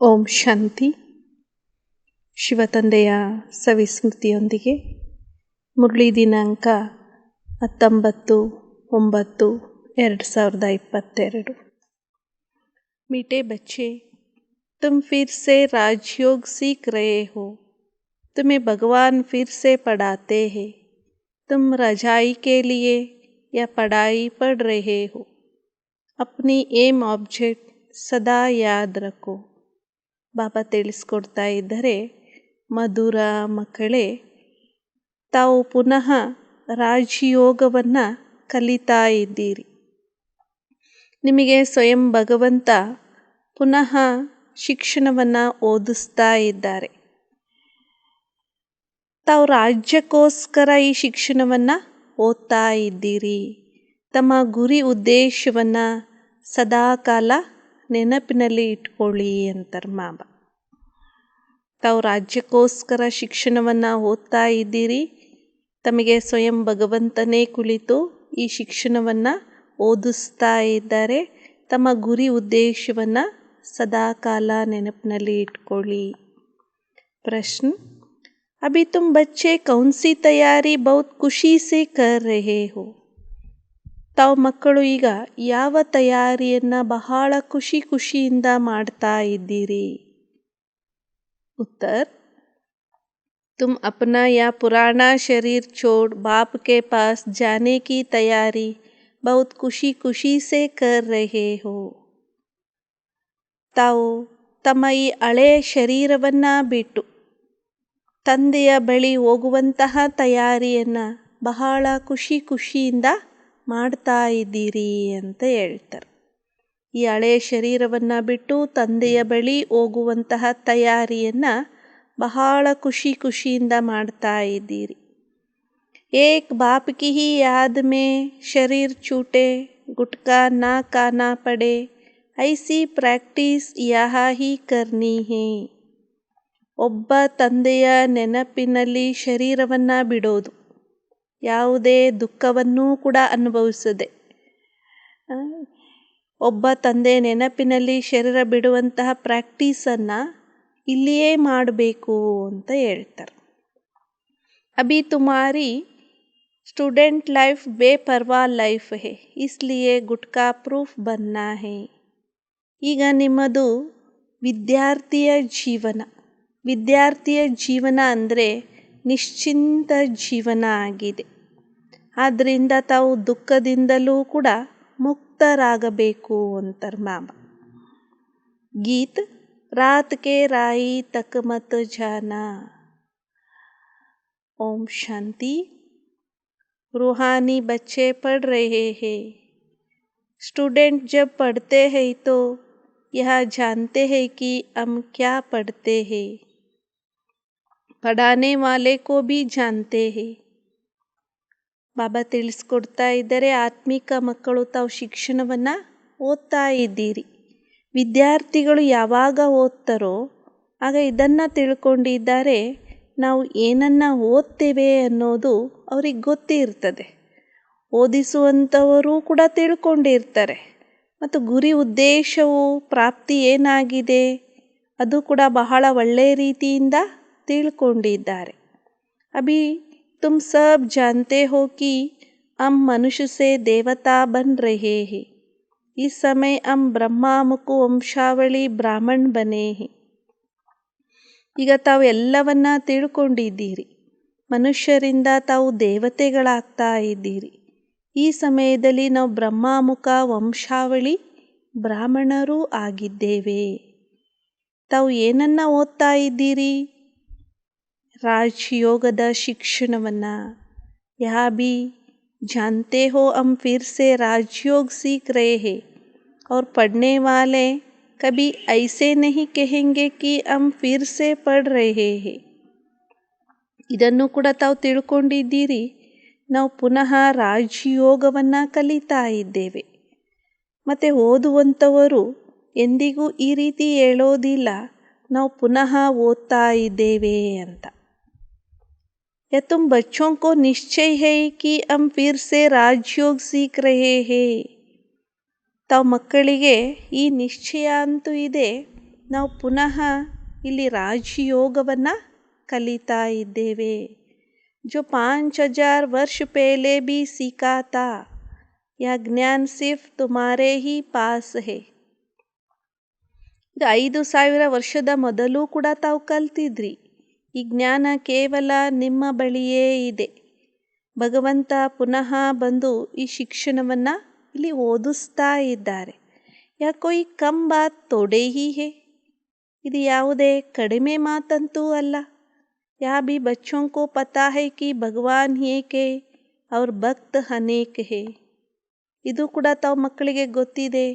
ಓಂ ಶಾಂತಿ. ಶಿವತಂದೆಯ ಸವಿಸ್ಮೃತಿಯೊಂದಿಗೆ ಮುರಳಿ ದಿನಾಂಕ 19/9/2022। मीठे बच्चे, तुम फिर से राजयोग सीख रहे हो। तुम्हें भगवान फिर से पढ़ाते हैं। तुम रजाई के लिए या पढ़ाई पढ़ रहे हो। अपनी एम ऑब्जेक्ट ಸದಾ ಯಾದ್ ರಖೋ. ಬಾಬಾ ತಿಳಿಸ್ಕೊಡ್ತಾ ಇದ್ದರೆ, ಮಧುರ ಮಕ್ಕಳೇ, ತಾವು ಪುನಃ ರಾಜಯೋಗವನ್ನು ಕಲಿತಾ ಇದ್ದೀರಿ. ನಿಮಗೆ ಸ್ವಯಂ ಭಗವಂತ ಪುನಃ ಶಿಕ್ಷಣವನ್ನು ಓದಿಸ್ತಾ ಇದ್ದಾರೆ. ತಾವು ರಾಜ್ಯಕ್ಕೋಸ್ಕರ ಈ ಶಿಕ್ಷಣವನ್ನು ಓದ್ತಾ ಇದ್ದೀರಿ. ತಮ್ಮ ಗುರಿ ಉದ್ದೇಶವನ್ನು ಸದಾಕಾಲ ನೆನಪಿನಲ್ಲಿ ಇಟ್ಕೊಳ್ಳಿ ಅಂತಾರೆ ಬಾಬಾ. ತಾವು ರಾಜ್ಯಕ್ಕೋಸ್ಕರ ಶಿಕ್ಷಣವನ್ನು ಓದ್ತಾ ಇದ್ದೀರಿ. ತಮಗೆ ಸ್ವಯಂ ಭಗವಂತನೇ ಕುಳಿತು ಈ ಶಿಕ್ಷಣವನ್ನು ಓದಿಸ್ತಾ ಇದ್ದಾರೆ. ತಮ್ಮ ಗುರಿ ಉದ್ದೇಶವನ್ನು ಸದಾಕಾಲ ನೆನಪಿನಲ್ಲಿ ಇಟ್ಕೊಳ್ಳಿ. ಪ್ರಶ್ನೆ: ಅಭಿ ತುಮ್ ಬಚ್ಚೆ ಕೌನ್ ಸಿ ತಯಾರಿ ಬಹುತ್ ಖುಷಿ ಸೆ ಕರ್ ರಹೆ ಹೋ. ತಾವು ಮಕ್ಕಳು ಈಗ ಯಾವ ತಯಾರಿಯನ್ನು ಬಹಳ ಖುಷಿಯಿಂದ ಮಾಡ್ತಾ ಇದ್ದೀರಿ? ಉತ್ತರ: तुम अपना या पुराना शरीर छोड़ बाप के पास जाने की तैयारी बहुत खुशी से कर रहे हो. ತಾವು ತಮ್ಮ ಈ ಹಳೆಯ ಶರೀರವನ್ನು ಬಿಟ್ಟು ತಂದೆಯ ಬಳಿ ಹೋಗುವಂತಹ ತಯಾರಿಯನ್ನು ಬಹಳ ಖುಷಿಯಿಂದ ಮಾಡ್ತಾ ಇದ್ದೀರಿ ಅಂತ ಹೇಳ್ತಾರೆ. ಈ ಹಳೆಯ ಶರೀರವನ್ನು ಬಿಟ್ಟು ತಂದೆಯ ಬಳಿ ಹೋಗುವಂತಹ ತಯಾರಿಯನ್ನು ಬಹಳ ಖುಷಿಯಿಂದ ಮಾಡ್ತಾ ಇದ್ದೀರಿ. ಏಕ್ ಬಾಪ್ ಕಿ ಹಿ ಯಾದ್ ಮೇ ಶರೀರ್ ಛೂಟೆ ಗುಟ್ಕಾ ನಾ ಖಾನಾ ಪಡೆ ಐಸಿ ಪ್ರಾಕ್ಟೀಸ್ ಯಹಾ ಹಿ ಕರ್ನಿ ಹೇ. ಒಬ್ಬ ತಂದೆಯ ನೆನಪಿನಲ್ಲಿ ಶರೀರವನ್ನು ಬಿಡೋದು, ಯಾವುದೇ ದುಃಖವನ್ನೂ ಕೂಡ ಅನುಭವಿಸದೆ ಒಬ್ಬ ತಂದೆ ನೆನಪಿನಲ್ಲಿ ಶರೀರ ಬಿಡುವಂತಹ ಪ್ರಾಕ್ಟೀಸನ್ನು ಇಲ್ಲಿಯೇ ಮಾಡಬೇಕು ಅಂತ ಹೇಳ್ತಾರೆ. ಅಭಿ ತುಮಾರಿ ಸ್ಟೂಡೆಂಟ್ ಲೈಫ್ ಬೇಪರ್ವಾ ಲೈಫ್ ಹೇ, ಇಸ್ಲಿಯೇ ಗುಟ್ಕಾ ಪ್ರೂಫ್ ಬನ್ನಾ ಹೇ. ಈಗ ನಿಮ್ಮದು ವಿದ್ಯಾರ್ಥಿಯ ಜೀವನ ಅಂದರೆ ನಿಶ್ಚಿಂತ ಜೀವನ ಆಗಿದೆ. ಆದ್ದರಿಂದ ತಾವು ದುಃಖದಿಂದಲೂ ಕೂಡ ಮುಕ್ತರಾಗಬೇಕು ಅಂತಾರೆ ಬಾಬಾ. ಗೀತ್: ರಾತ್ ಕೆ ರಾಯಿ ತಕ್ ಮತ್ ಜಾನಾ. ಓಂ ಶಾಂತಿ. रूहानी बच्चे पढ़ रहे हैं. स्टूडेंट जब पढ़ते हैं तो यह जानते हैं कि हम क्या पढ़ते हैं. पढ़ाने वाले को भी जानते हैं. ಬಾಬಾ ತಿಳಿಸ್ಕೊಡ್ತಾ ಇದ್ದಾರೆ, ಆತ್ಮಿಕ ಮಕ್ಕಳು ತಾವು ಶಿಕ್ಷಣವನ್ನು ಓದ್ತಾ ಇದ್ದೀರಿ. ವಿದ್ಯಾರ್ಥಿಗಳು ಯಾವಾಗ ಓದ್ತಾರೋ ಆಗ ಇದನ್ನು ತಿಳ್ಕೊಂಡಿದ್ದಾರೆ, ನಾವು ಏನನ್ನು ಓದ್ತೇವೆ ಅನ್ನೋದು ಅವ್ರಿಗೆ ಗೊತ್ತಿರ್ತದೆ. ಓದಿಸುವಂಥವರು ಕೂಡ ತಿಳ್ಕೊಂಡಿರ್ತಾರೆ. ಮತ್ತು ಗುರಿ ಉದ್ದೇಶವು ಪ್ರಾಪ್ತಿ ಏನಾಗಿದೆ ಅದು ಕೂಡ ಬಹಳ ಒಳ್ಳೆಯ ರೀತಿಯಿಂದ ತಿಳ್ಕೊಂಡಿದ್ದಾರೆ. ಅಭಿ तुम सब जानते हो कि हम मनुष्य से देवता बन रहे हैं. इस समय हम ब्रह्मामुखु ವಂಶಾವಳಿ ಬ್ರಾಹ್ಮಣ್ ಬನೆ ಹೇ. ಈಗ ತಾವು ಎಲ್ಲವನ್ನ ತಿಳ್ಕೊಂಡಿದ್ದೀರಿ. ಮನುಷ್ಯರಿಂದ ತಾವು ದೇವತೆಗಳಾಗ್ತಾ ಇದ್ದೀರಿ. ಈ ಸಮಯದಲ್ಲಿ ನಾವು ಬ್ರಹ್ಮಾಮುಖ ವಂಶಾವಳಿ ಬ್ರಾಹ್ಮಣರೂ ಆಗಿದ್ದೇವೆ. ತಾವು ಏನನ್ನ ಓದ್ತಾ ಇದ್ದೀರಿ? ರಾಜಯೋಗದ ಶಿಕ್ಷಣವನ್ನು. ಯಹ ಭಿ जानते हो हम फिर से राजयोग सीख रहे हैं और पढ़ने वाले कभी ऐसे नहीं कहेंगे कि हम फिर से पढ़ रहे हैं. ಇದನ್ನು ಕೂಡ ತಾವು ತಿಳ್ಕೊಂಡಿದ್ದೀರಿ. ನಾವು ಪುನಃ ರಾಜಯೋಗವನ್ನು ಕಲಿತಾ ಇದ್ದೇವೆ. ಮತ್ತು ಓದುವಂಥವರು ಎಂದಿಗೂ ಈ ರೀತಿ ಹೇಳೋದಿಲ್ಲ, ನಾವು ಪುನಃ ಓದ್ತಾ ಇದ್ದೇವೆ ಅಂತ. या तुम बच्चों को निश्चय है कि हम फिर से राजयोग सीख रहे हैं. ತಾವು ಮಕ್ಕಳಿಗೆ ಈ ನಿಶ್ಚಯ ಅಂತೂ ಇದೆ, ನಾವು ಪುನಃ ಇಲ್ಲಿ ರಾಜಯೋಗವನ್ನು ಕಲಿತಾ ಇದ್ದೇವೆ. जो 5000 वर्ष पहले भी सीखा था, यह ज्ञान सिर्फ तुम्हारे ही पास है. ಇದು 5000 ವರ್ಷದ ಮೊದಲು ಕೂಡ ತಾವು ಕಲ್ತಿದ್ರಿ. ಈ ಜ್ಞಾನ ಕೇವಲ ನಿಮ್ಮ ಬಳಿಯೇ ಇದೆ. ಭಗವಂತ ಪುನಃ ಬಂದು ಈ ಶಿಕ್ಷಣವನ್ನು ಇಲ್ಲಿ ಓದಿಸ್ತಾ ಇದ್ದಾರೆ. ಯಾ ಕೋಯಿ ಕಮ್ ಬಾತ್ ತೋಡೆ ಹಿ ಹೇ, ಇದು ಯಾವುದೇ ಕಡಿಮೆ ಮಾತಂತೂ ಅಲ್ಲ. यह भी बच्चों को पता है कि भगवान एक है और भक्त अनेक है. ಇದು ಕೂಡ ತಾವು ಮಕ್ಕಳಿಗೆ ಗೊತ್ತಿದೆ,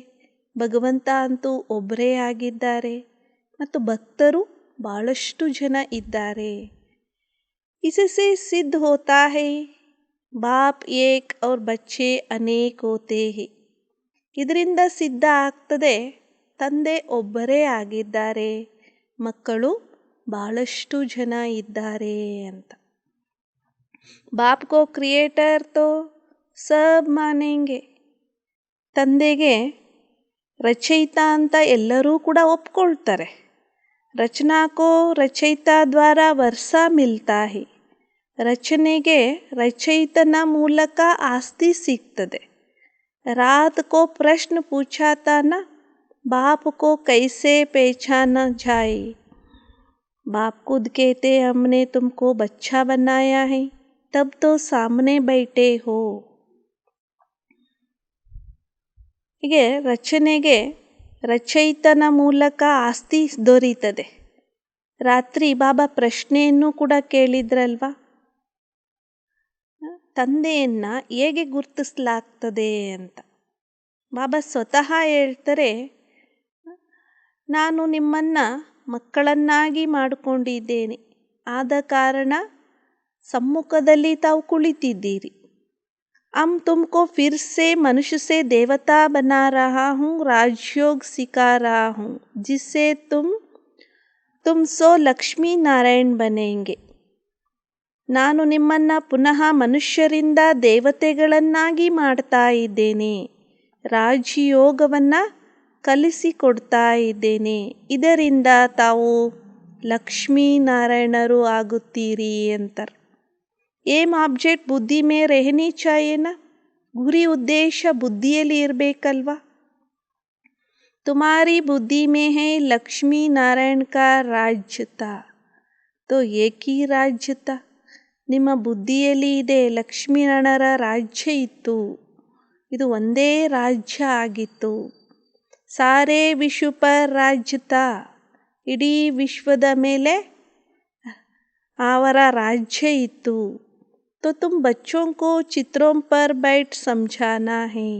ಭಗವಂತ ಅಂತೂ ಒಬ್ಬರೇ ಆಗಿದ್ದಾರೆ ಮತ್ತು ಭಕ್ತರು ಭಾಳಷ್ಟು ಜನ ಇದ್ದಾರೆ. इससे सिद्ध होता है बाप एक और बच्चे अनेक होते हैं. ಇದರಿಂದ ಸಿದ್ಧ ಆಗ್ತದೆ ತಂದೆ ಒಬ್ಬರೇ ಆಗಿದ್ದಾರೆ, ಮಕ್ಕಳು ಭಾಳಷ್ಟು ಜನ ಇದ್ದಾರೆ ಅಂತ. ಬಾಪ್ ಕೋ ಕ್ರಿಯೇಟರ್ ತೋ ಸಬ್ ಮಾನೆಂಗೆ, ತಂದೆಗೆ ರಚಯಿತ ಅಂತ ಎಲ್ಲರೂ ಕೂಡ ಒಪ್ಕೊಳ್ತಾರೆ. ರಚನಾ ಕೋ ರಚಯಿತ ದ್ವಾರ ವರ್ಷ ಮಿಲ್ತಾ ಹೈ, ರಚನೆಗೆ ರಚಯಿತನ ಮೂಲಕ ಆಸ್ತಿ ಸಿಗ್ತದೆ. ರಾತ್ ಕೋ ಪ್ರಶ್ನ ಪೂಛಾತಾ ನ ಬಾಪ್ ಕೋ ಕೈಸೆ ಪಹಚಾನ ಜಾಯೆ, बाप खुद कहते हमने तुमको बच्चा बनाया है, तब तो सामने बैठे हो. ಹೀಗೆ ರಚನೆಗೆ ರಚಯಿತನ ಮೂಲಕ ಆಸ್ತಿ ದೊರೀತದೆ. ರಾತ್ರಿ ಬಾಬಾ ಪ್ರಶ್ನೆಯನ್ನು ಕೂಡ ಕೇಳಿದ್ರಲ್ವಾ, ತಂದೆಯನ್ನು ಹೇಗೆ ಗುರುತಿಸಲಾಗ್ತದೆ ಅಂತ. ಬಾಬಾ ಸ್ವತಃ ಹೇಳ್ತಾರೆ, ನಾನು ನಿಮ್ಮನ್ನು ಮಕ್ಕಳನ್ನಾಗಿ ಮಾಡಿಕೊಂಡಿದ್ದೇನೆ, ಆದ ಕಾರಣ ಸಮ್ಮುಖದಲ್ಲಿ ತಾವು ಕುಳಿತಿದ್ದೀರಿ. हम तुमको फिर से मनुष्य से देवता बना रहा हूँ, राजयोग सिखा रहा हूँ, जिससे तुम सो ಲಕ್ಷ್ಮೀ ನಾರಾಯಣ್ ಬನೆಂಗೆ. ನಾನು ನಿಮ್ಮನ್ನು ಪುನಃ ಮನುಷ್ಯರಿಂದ ದೇವತೆಗಳನ್ನಾಗಿ ಮಾಡ್ತಾ ಇದ್ದೇನೆ, ರಾಜಯೋಗವನ್ನು ಕಲಿಸಿಕೊಡ್ತಾ ಇದ್ದೇನೆ. ಇದರಿಂದ ತಾವು ಲಕ್ಷ್ಮೀನಾರಾಯಣರು ಆಗುತ್ತೀರಿ ಅಂತಾರೆ. ಏಮ್ ಆಬ್ಜೆಕ್ಟ್ ಬುದ್ಧಿ ಮೇ ರೆಹನಿ ಚಾಯೇನಾ, ಗುರಿ ಉದ್ದೇಶ ಬುದ್ಧಿಯಲ್ಲಿ ಇರಬೇಕಲ್ವಾ. ತುಮಾರಿ ಬುದ್ಧಿ ಮೇ ಹೈ ಲಕ್ಷ್ಮೀ ನಾರಾಯಣ ಕಾ ರಾಜ್ಯತ, ತೋ ಏಕಿ ರಾಜ್ಯತ, ನಿಮ್ಮ ಬುದ್ಧಿಯಲ್ಲಿ ಇದೆ ಲಕ್ಷ್ಮೀನಾರಾಯಣರ ರಾಜ್ಯ ಇತ್ತು, ಇದು ಒಂದೇ ರಾಜ್ಯ ಆಗಿತ್ತು. ಸಾರೇ ವಿಶ್ವ ಪರ್ ರಾಜ್ಯತ, ಇಡೀ ವಿಶ್ವದ ಮೇಲೆ ಅವರ ರಾಜ್ಯ ಇತ್ತು. तो तुम बच्चों को चित्रों पर बैठ समझाना है,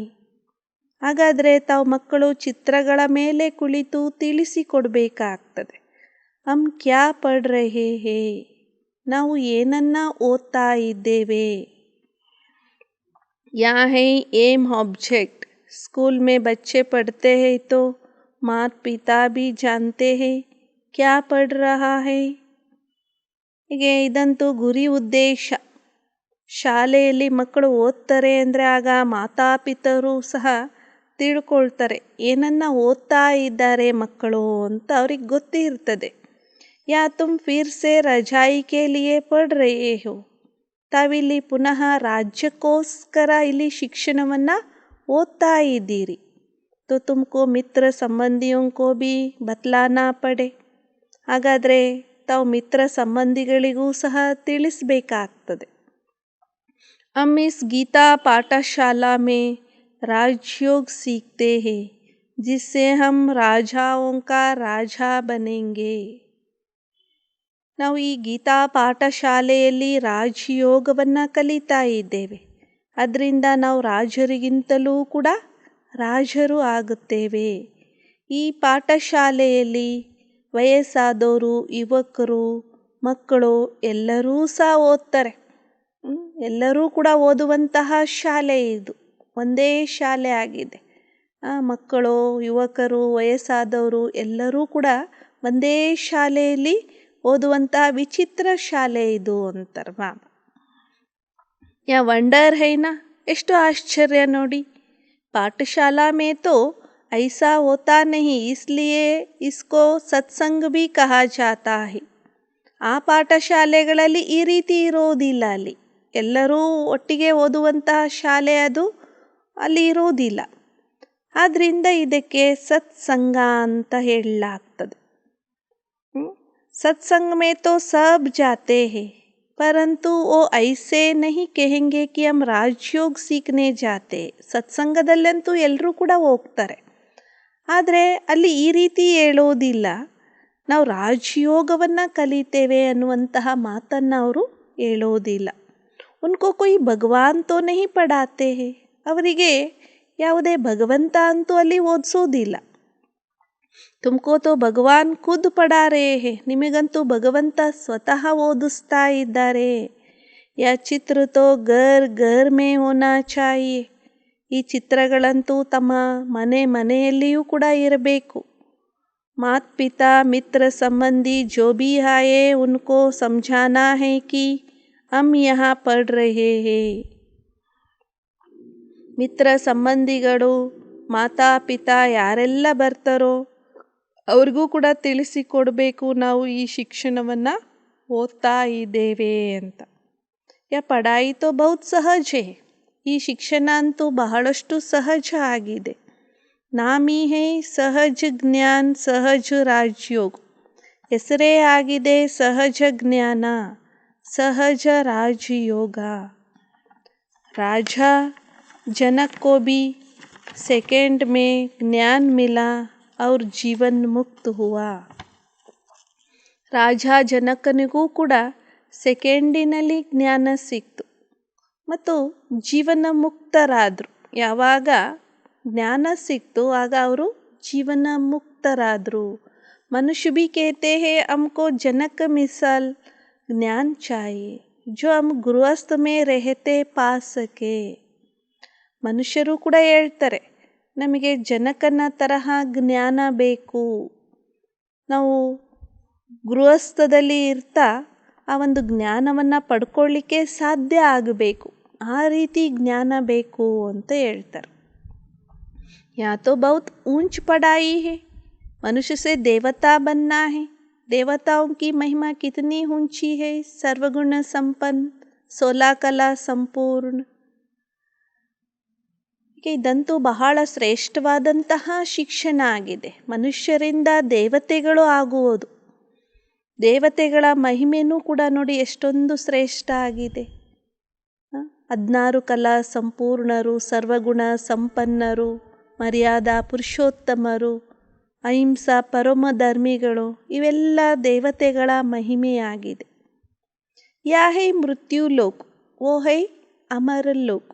ಹಾಗಾದರೆ ತಾವು ಮಕ್ಕಳು ಚಿತ್ರಗಳ ಮೇಲೆ ಕುಳಿತು ತಿಳಿಸಿಕೊಡಬೇಕಾಗ್ತದೆ. ಹಮ್ ಕ್ಯಾ ಪढ़ रहे हैं, ನಾವು ಏನನ್ನ ಓದ್ತಾ ಇದ್ದೇವೆ. ಯಾ ಹೈ ಏಮ್ ಆಬ್ಜೆಕ್ಟ್, ಸ್ಕೂಲ್ में बच्चे पढ़ते हैं तो माता पिता भी जानते हैं क्या पढ़ रहा है. ಹೀಗೆ ಇದಂತೂ ಗುರಿ ಉದ್ದೇಶ. ಶಾಲೆಯಲ್ಲಿ ಮಕ್ಕಳು ಓದ್ತಾರೆ ಅಂದರೆ ಆಗ ಮಾತಾಪಿತರು ಸಹ ತಿಳ್ಕೊಳ್ತಾರೆ ಏನನ್ನ ಓದ್ತಾ ಇದ್ದಾರೆ ಮಕ್ಕಳು ಅಂತ ಅವ್ರಿಗೆ ಗೊತ್ತಿರ್ತದೆ. ಯಾ ತುಮ್ ಫಿರ್ ಸೆ ರಜಾಯಿ ಕೆ ಲಿಯೇ ಪढ़ ರಹೇ ಹೋ, ತಾವಿಲ್ಲಿ ಪುನಃ ರಾಜ್ಯಕ್ಕೋಸ್ಕರ ಇಲ್ಲಿ ಶಿಕ್ಷಣವನ್ನು ಓದ್ತಾ ಇದ್ದೀರಿ. तो तुमको ಮಿತ್ರ ಸಂಬಂಧಿಯೋं को भी बतलाना पड़े, ಹಾಗಾದರೆ ತಾವು ಮಿತ್ರ ಸಂಬಂಧಿಗಳಿಗೂ ಸಹ ತಿಳಿಸಬೇಕಾಗ್ತದೆ. हम इस गीता पाठशाला में राजयोग सीखते हैं, जिससे हम राजाओं का राजा बनेंगे. ನಾವು ಈ ಗೀತಾ ಪಾಠಶಾಲೆಯಲ್ಲಿ ರಾಜಯೋಗವನ್ನು ಕಲಿತಾ ಇದ್ದೇವೆ, ಅದರಿಂದ ನಾವು ರಾಜರಿಗಿಂತಲೂ ಕೂಡ ರಾಜರು ಆಗುತ್ತೇವೆ. ಈ ಪಾಠಶಾಲೆಯಲ್ಲಿ ವಯಸ್ಸಾದವರು, ಯುವಕರು, ಮಕ್ಕಳು ಎಲ್ಲರೂ ಸಹ ಓದ್ತಾರೆ. ಎಲ್ಲರೂ ಕೂಡ ಓದುವಂತಹ ಶಾಲೆ ಇದು, ಒಂದೇ ಶಾಲೆ ಆಗಿದೆ. ಮಕ್ಕಳು, ಯುವಕರು, ವಯಸ್ಸಾದವರು ಎಲ್ಲರೂ ಕೂಡ ಒಂದೇ ಶಾಲೆಯಲ್ಲಿ ಓದುವಂತಹ ವಿಚಿತ್ರ ಶಾಲೆ ಇದು ಅಂತಾರೆ ಬಾಬಾ. ಯಾ ವಂಡರ್ ಹೈನಾ, ಎಷ್ಟು ಆಶ್ಚರ್ಯ ನೋಡಿ. ಪಾಠಶಾಲಾ ಮೇ ತೋ ऐसा होता नहीं, इसलिए इसको सत्संग भी कहा जाता है. ಆ ಪಾಠಶಾಲೆಗಳಲ್ಲಿ ಈ ರೀತಿ ಇರೋದಿಲ್ಲ. ಅಲ್ಲಿ ಎಲ್ಲರೂ ಒಟ್ಟಿಗೆ ಓದುವಂತಹ ಶಾಲೆ ಅದು ಅಲ್ಲಿ ಇರೋದಿಲ್ಲ. ಆದ್ದರಿಂದ ಇದಕ್ಕೆ ಸತ್ಸಂಗ ಅಂತ ಹೇಳಲಾಗ್ತದೆ. सत्संग में तो सब जाते हैं, परंतु वो ऐसे नहीं कहेंगे कि हम राजयोग सीखने जाते. ಸತ್ಸಂಗದಲ್ಲಂತೂ ಎಲ್ಲರೂ ಕೂಡ ಹೋಗ್ತಾರೆ, ಆದರೆ ಅಲ್ಲಿ ಈ ರೀತಿ ಹೇಳೋದಿಲ್ಲ ನಾವು ರಾಜಯೋಗವನ್ನು ಕಲಿತೇವೆ ಅನ್ನುವಂತಹ ಮಾತನ್ನು ಅವರು ಹೇಳೋದಿಲ್ಲ. ಉನ್ಕೋ ಕೊಯ್ ಭಗವಾನ್ ತೋ ನಹಿ ಪಡಾತೆ ಹೇ, ಅವರಿಗೆ ಯಾವುದೇ ಭಗವಂತ ಅಂತೂ ಅಲ್ಲಿ ಓದಿಸೋದಿಲ್ಲ. ತುಮಕೋ ತೋ ಭಗವಾನ್ ಖುದ್ ಪಡಾ ರೇ ಹೇ, ನಿಮಗಂತೂ ಭಗವಂತ ಸ್ವತಃ ಓದಿಸ್ತಾ ಇದ್ದಾರೆ. ಯಾ ಚಿತ್ರ ತೋ ಘರ್ ಘರ್ ಮೇ ಹೋನಾ ಚಾಹಿಯೆ, ಈ ಚಿತ್ರಗಳಂತೂ ತಮ್ಮ ಮನೆ ಮನೆಯಲ್ಲಿಯೂ ಕೂಡ ಇರಬೇಕು. मात पिता मित्र संबंधी जो भी आए उनको समझाना है कि हम यहाँ पढ़ रहे हैं. ಮಿತ್ರ ಸಂಬಂಧಿಗಳು, ಮಾತಾ ಪಿತಾ ಯಾರೆಲ್ಲ ಬರ್ತಾರೋ ಅವ್ರಿಗೂ ಕೂಡ ತಿಳಿಸಿಕೊಡಬೇಕು ನಾವು ಈ ಶಿಕ್ಷಣವನ್ನು ಓದ್ತಾ ಇದ್ದೇವೆ ಅಂತ. ಯಾ ಪಢಾಯಿ ತೋ ಬಹುತ್ ಸಹಜ ಹೇ, ಈ ಶಿಕ್ಷಣ ಅಂತೂ ಬಹಳಷ್ಟು ಸಹಜ ಆಗಿದೆ. ನಾಮಿ ಹೇ ಸಹಜ ಜ್ಞಾನ ಸಹಜ ರಾಜಯೋಗ, ಹೆಸರೇ ಆಗಿದೆ ಸಹಜ ಜ್ಞಾನ ಸಹಜ ರಾಜಯೋಗ. ರಾಜ जनक को भी सेकंड में ज्ञान मिला और जीवन मुक्त हुआ. ರಾಜ ಜನಕನಿಗೂ ಕೂಡ ಸೆಕೆಂಡಿನಲ್ಲಿ ಜ್ಞಾನ ಸಿಕ್ತು ಮತ್ತು ಜೀವನ ಮುಕ್ತರಾದರು. ಯಾವಾಗ ಜ್ಞಾನ ಸಿಕ್ತು ಆಗ ಅವರು ಜೀವನ ಮುಕ್ತರಾದರು. ಮನುಷ್ಯ भी कहते हैं हमको जनक मिसाल ज्ञान चाहिए जो हम गृहस्थ में रहते पा सके. ಮನುಷ್ಯರು ಕೂಡ ಹೇಳ್ತಾರೆ ನಮಗೆ ಜನಕನ ತರಹ ಜ್ಞಾನ ಬೇಕು, ನಾವು ಗೃಹಸ್ಥದಲ್ಲಿ ಇರ್ತಾ ಆ ಒಂದು ಜ್ಞಾನವನ್ನು ಪಡ್ಕೊಳ್ಳಿಕ್ಕೆ ಸಾಧ್ಯ ಆಗಬೇಕು, ಆ ರೀತಿ ಜ್ಞಾನ ಬೇಕು ಅಂತ ಹೇಳ್ತಾರೆ. ಯಾ ತೋ ಬಹುತ್ ऊंच पढ़ाई है, मनुष्य से देवता बनना है. देवताओं की महिमा कितनी ऊंची है, सर्वगुण संपन्न 16 कला संपूर्ण. ಇದಂತೂ ಬಹಳ ಶ್ರೇಷ್ಠವಾದಂತಹ ಶಿಕ್ಷಣ ಆಗಿದೆ. ಮನುಷ್ಯರಿಂದ ದೇವತೆಗಳು ಆಗುವುದು, ದೇವತೆಗಳ ಮಹಿಮೆನೂ ಕೂಡ ನೋಡಿ ಎಷ್ಟೊಂದು ಶ್ರೇಷ್ಠ ಆಗಿದೆ. 16 ಕಲಾ ಸಂಪೂರ್ಣರು, ಸರ್ವಗುಣ ಸಂಪನ್ನರು, ಮರ್ಯಾದಾ ಪುರುಷೋತ್ತಮರು, ಅಹಿಂಸಾ ಪರಮಧರ್ಮಿಗಳು, ಇವೆಲ್ಲ ದೇವತೆಗಳ ಮಹಿಮೆಯಾಗಿದೆ. ಯಾ ಹೈ ಮೃತ್ಯು ಲೋಕ ಓ ಹೈ ಅಮರ ಲೋಕ,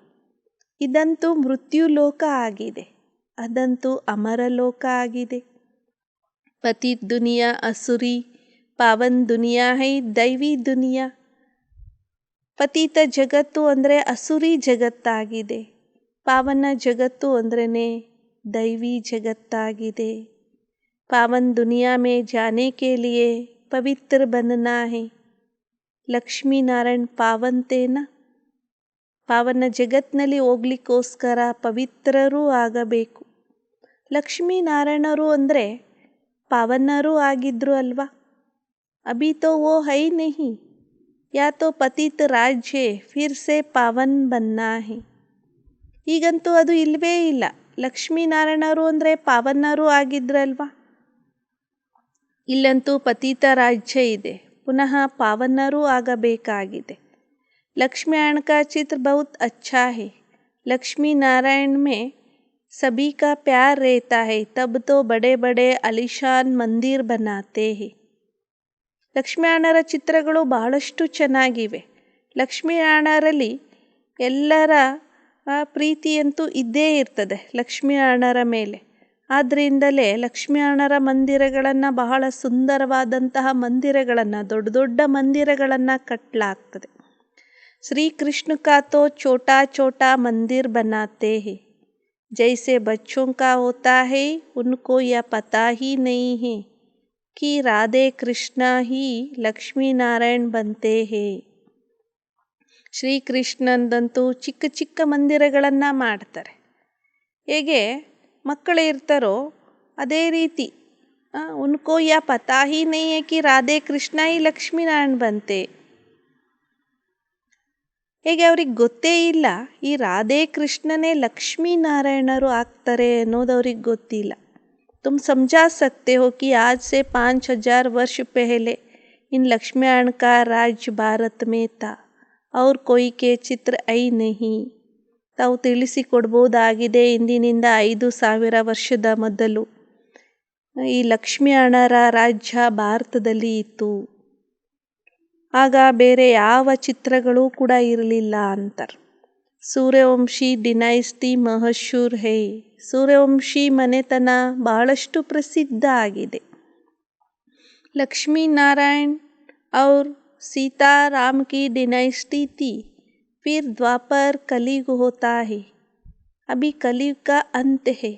ಇದಂತೂ ಮೃತ್ಯು ಲೋಕ ಆಗಿದೆ, ಅದಂತೂ ಅಮರ ಲೋಕ ಆಗಿದೆ. ಪತಿತ್ ದುನಿಯಾ ಅಸುರಿ, ಪಾವನ್ ದುನಿಯಾ ಹೈ ದೈವಿ ದುನಿಯಾ. ಪತಿತ ಜಗತ್ತು ಅಂದರೆ ಅಸುರಿ ಜಗತ್ತಾಗಿದೆ, ಪಾವನ ಜಗತ್ತು ಅಂದ್ರೇ ದೈವಿ ಜಗತ್ತಾಗಿದೆ. ಪಾವನ್ ದುನಿಯಾ ಮೇ ಜಾನೆ ಕೆ ಲಿಯೇ ಪವಿತ್ರ ಬನನಾ ಹೈ. ಲಕ್ಷ್ಮೀನಾರಾಯಣ್ ಪಾವಂತೇನ, ಪಾವನ ಜಗತ್ತಿನಲ್ಲಿ ಹೋಗ್ಲಿಕ್ಕೋಸ್ಕರ ಪವಿತ್ರರೂ ಆಗಬೇಕು. ಲಕ್ಷ್ಮೀನಾರಾಯಣರು ಅಂದರೆ ಪಾವನರೂ ಆಗಿದ್ರು ಅಲ್ವಾ. ಅಭಿ ತೋ ವೋ ಹೈ ನಹಿ, ಯಾ ತೋ ಪತಿತ ರಾಜ್ಯ ಫಿರ್ ಸೆ ಪಾವನ್ ಬನ್ನಾ ಹೈ. ಈಗಂತೂ ಅದು ಇಲ್ಲವೇ ಇಲ್ಲ. ಲಕ್ಷ್ಮೀನಾರಾಯಣರು ಅಂದರೆ ಪಾವನರೂ ಆಗಿದ್ರಲ್ವಾ, ಇಲ್ಲಂತೂ ಪತಿತ ರಾಜ್ಯ ಇದೆ, ಪುನಃ ಪಾವನರೂ ಆಗಬೇಕಾಗಿದೆ. लक्ष्मी नारायण का चित्र बहुत अच्छा है. लक्ष्मी नारायण में सभी का प्यार रहता है, तब तो बड़े बड़े आलीशान मंदिर बनाते हैं. ಲಕ್ಷ್ಮೀನಾರಾಯಣರ ಚಿತ್ರಗಳು ಬಹಳಷ್ಟು ಚೆನ್ನಾಗಿವೆ. ಲಕ್ಷ್ಮೀನಾರಾಯಣರಲ್ಲಿ ಎಲ್ಲರ ಪ್ರೀತಿಯಂತೂ ಇದ್ದೇ ಇರ್ತದೆ ಲಕ್ಷ್ಮೀನಾರಾಯಣರ ಮೇಲೆ. ಆದ್ದರಿಂದಲೇ ಲಕ್ಷ್ಮೀನಾರಾಯಣರ ಮಂದಿರಗಳನ್ನು, ಬಹಳ ಸುಂದರವಾದಂತಹ ಮಂದಿರಗಳನ್ನು, ದೊಡ್ಡ ದೊಡ್ಡ ಮಂದಿರಗಳನ್ನು ಕಟ್ಟಲಾಗ್ತದೆ. श्री कृष्ण का तो छोटा छोटा मंदिर बनाते हैं, जैसे बच्चों का होता है. उनको यह पता ही नहीं है कि राधे कृष्ण ही लक्ष्मी नारायण बनते हैं. ಶ್ರೀಕೃಷ್ಣಂದಂತೂ ಚಿಕ್ಕ ಚಿಕ್ಕ ಮಂದಿರಗಳನ್ನು ಮಾಡ್ತಾರೆ. ಹೇಗೆ ಮಕ್ಕಳು ಇರ್ತಾರೋ ಅದೇ ರೀತಿ ಉನ್ಕೋ ಯಾ ಪತಾ ಹಿ ನಹೀ ಹೈ ಕಿ ರಾಧೆ ಕೃಷ್ಣ ಈ ಲಕ್ಷ್ಮೀನಾರಾಯಣ ಬಂತೆ. ಹೇಗೆ ಅವ್ರಿಗೆ ಗೊತ್ತೇ ಇಲ್ಲ ಈ ರಾಧೆ ಕೃಷ್ಣನೇ ಲಕ್ಷ್ಮೀನಾರಾಯಣರು ಆಗ್ತಾರೆ ಅನ್ನೋದು ಅವ್ರಿಗೆ ಗೊತ್ತಿಲ್ಲ. तुम समझा सकते हो कि आज से 5000 वर्ष पहले इन लक्ष्मीनारायण का राज्य भारत में था और कोई के चित्र ಐ नहीं. ತಾವು ತಿಳಿಸಿಕೊಡ್ಬೋದಾಗಿದೆ, ಇಂದಿನಿಂದ 5000 ವರ್ಷದ ಮೊದಲು ಈ ಲಕ್ಷ್ಮೀನಾರಾಯಣರ ರಾಜ್ಯ ಭಾರತದಲ್ಲಿ ಇತ್ತು. ಆಗ ಬೇರೆ ಯಾವ ಚಿತ್ರಗಳು ಕೂಡ ಇರಲಿಲ್ಲ ಅಂತಾರೆ. ಸೂರ್ಯವಂಶಿ ಡಿನೈಸ್ಟಿ ಮಹಶೂರ್ ಹೈ. ಸೂರ್ಯವಂಶಿ ಮನೆತನ ಬಹಳಷ್ಟು ಪ್ರಸಿದ್ಧ ಆಗಿದೆ. ಲಕ್ಷ್ಮೀನಾರಾಯಣ और सीता राम की डिनाइस्टी थी. फिर द्वापर कलयुग होता है. अभी कलयुग का अंत है.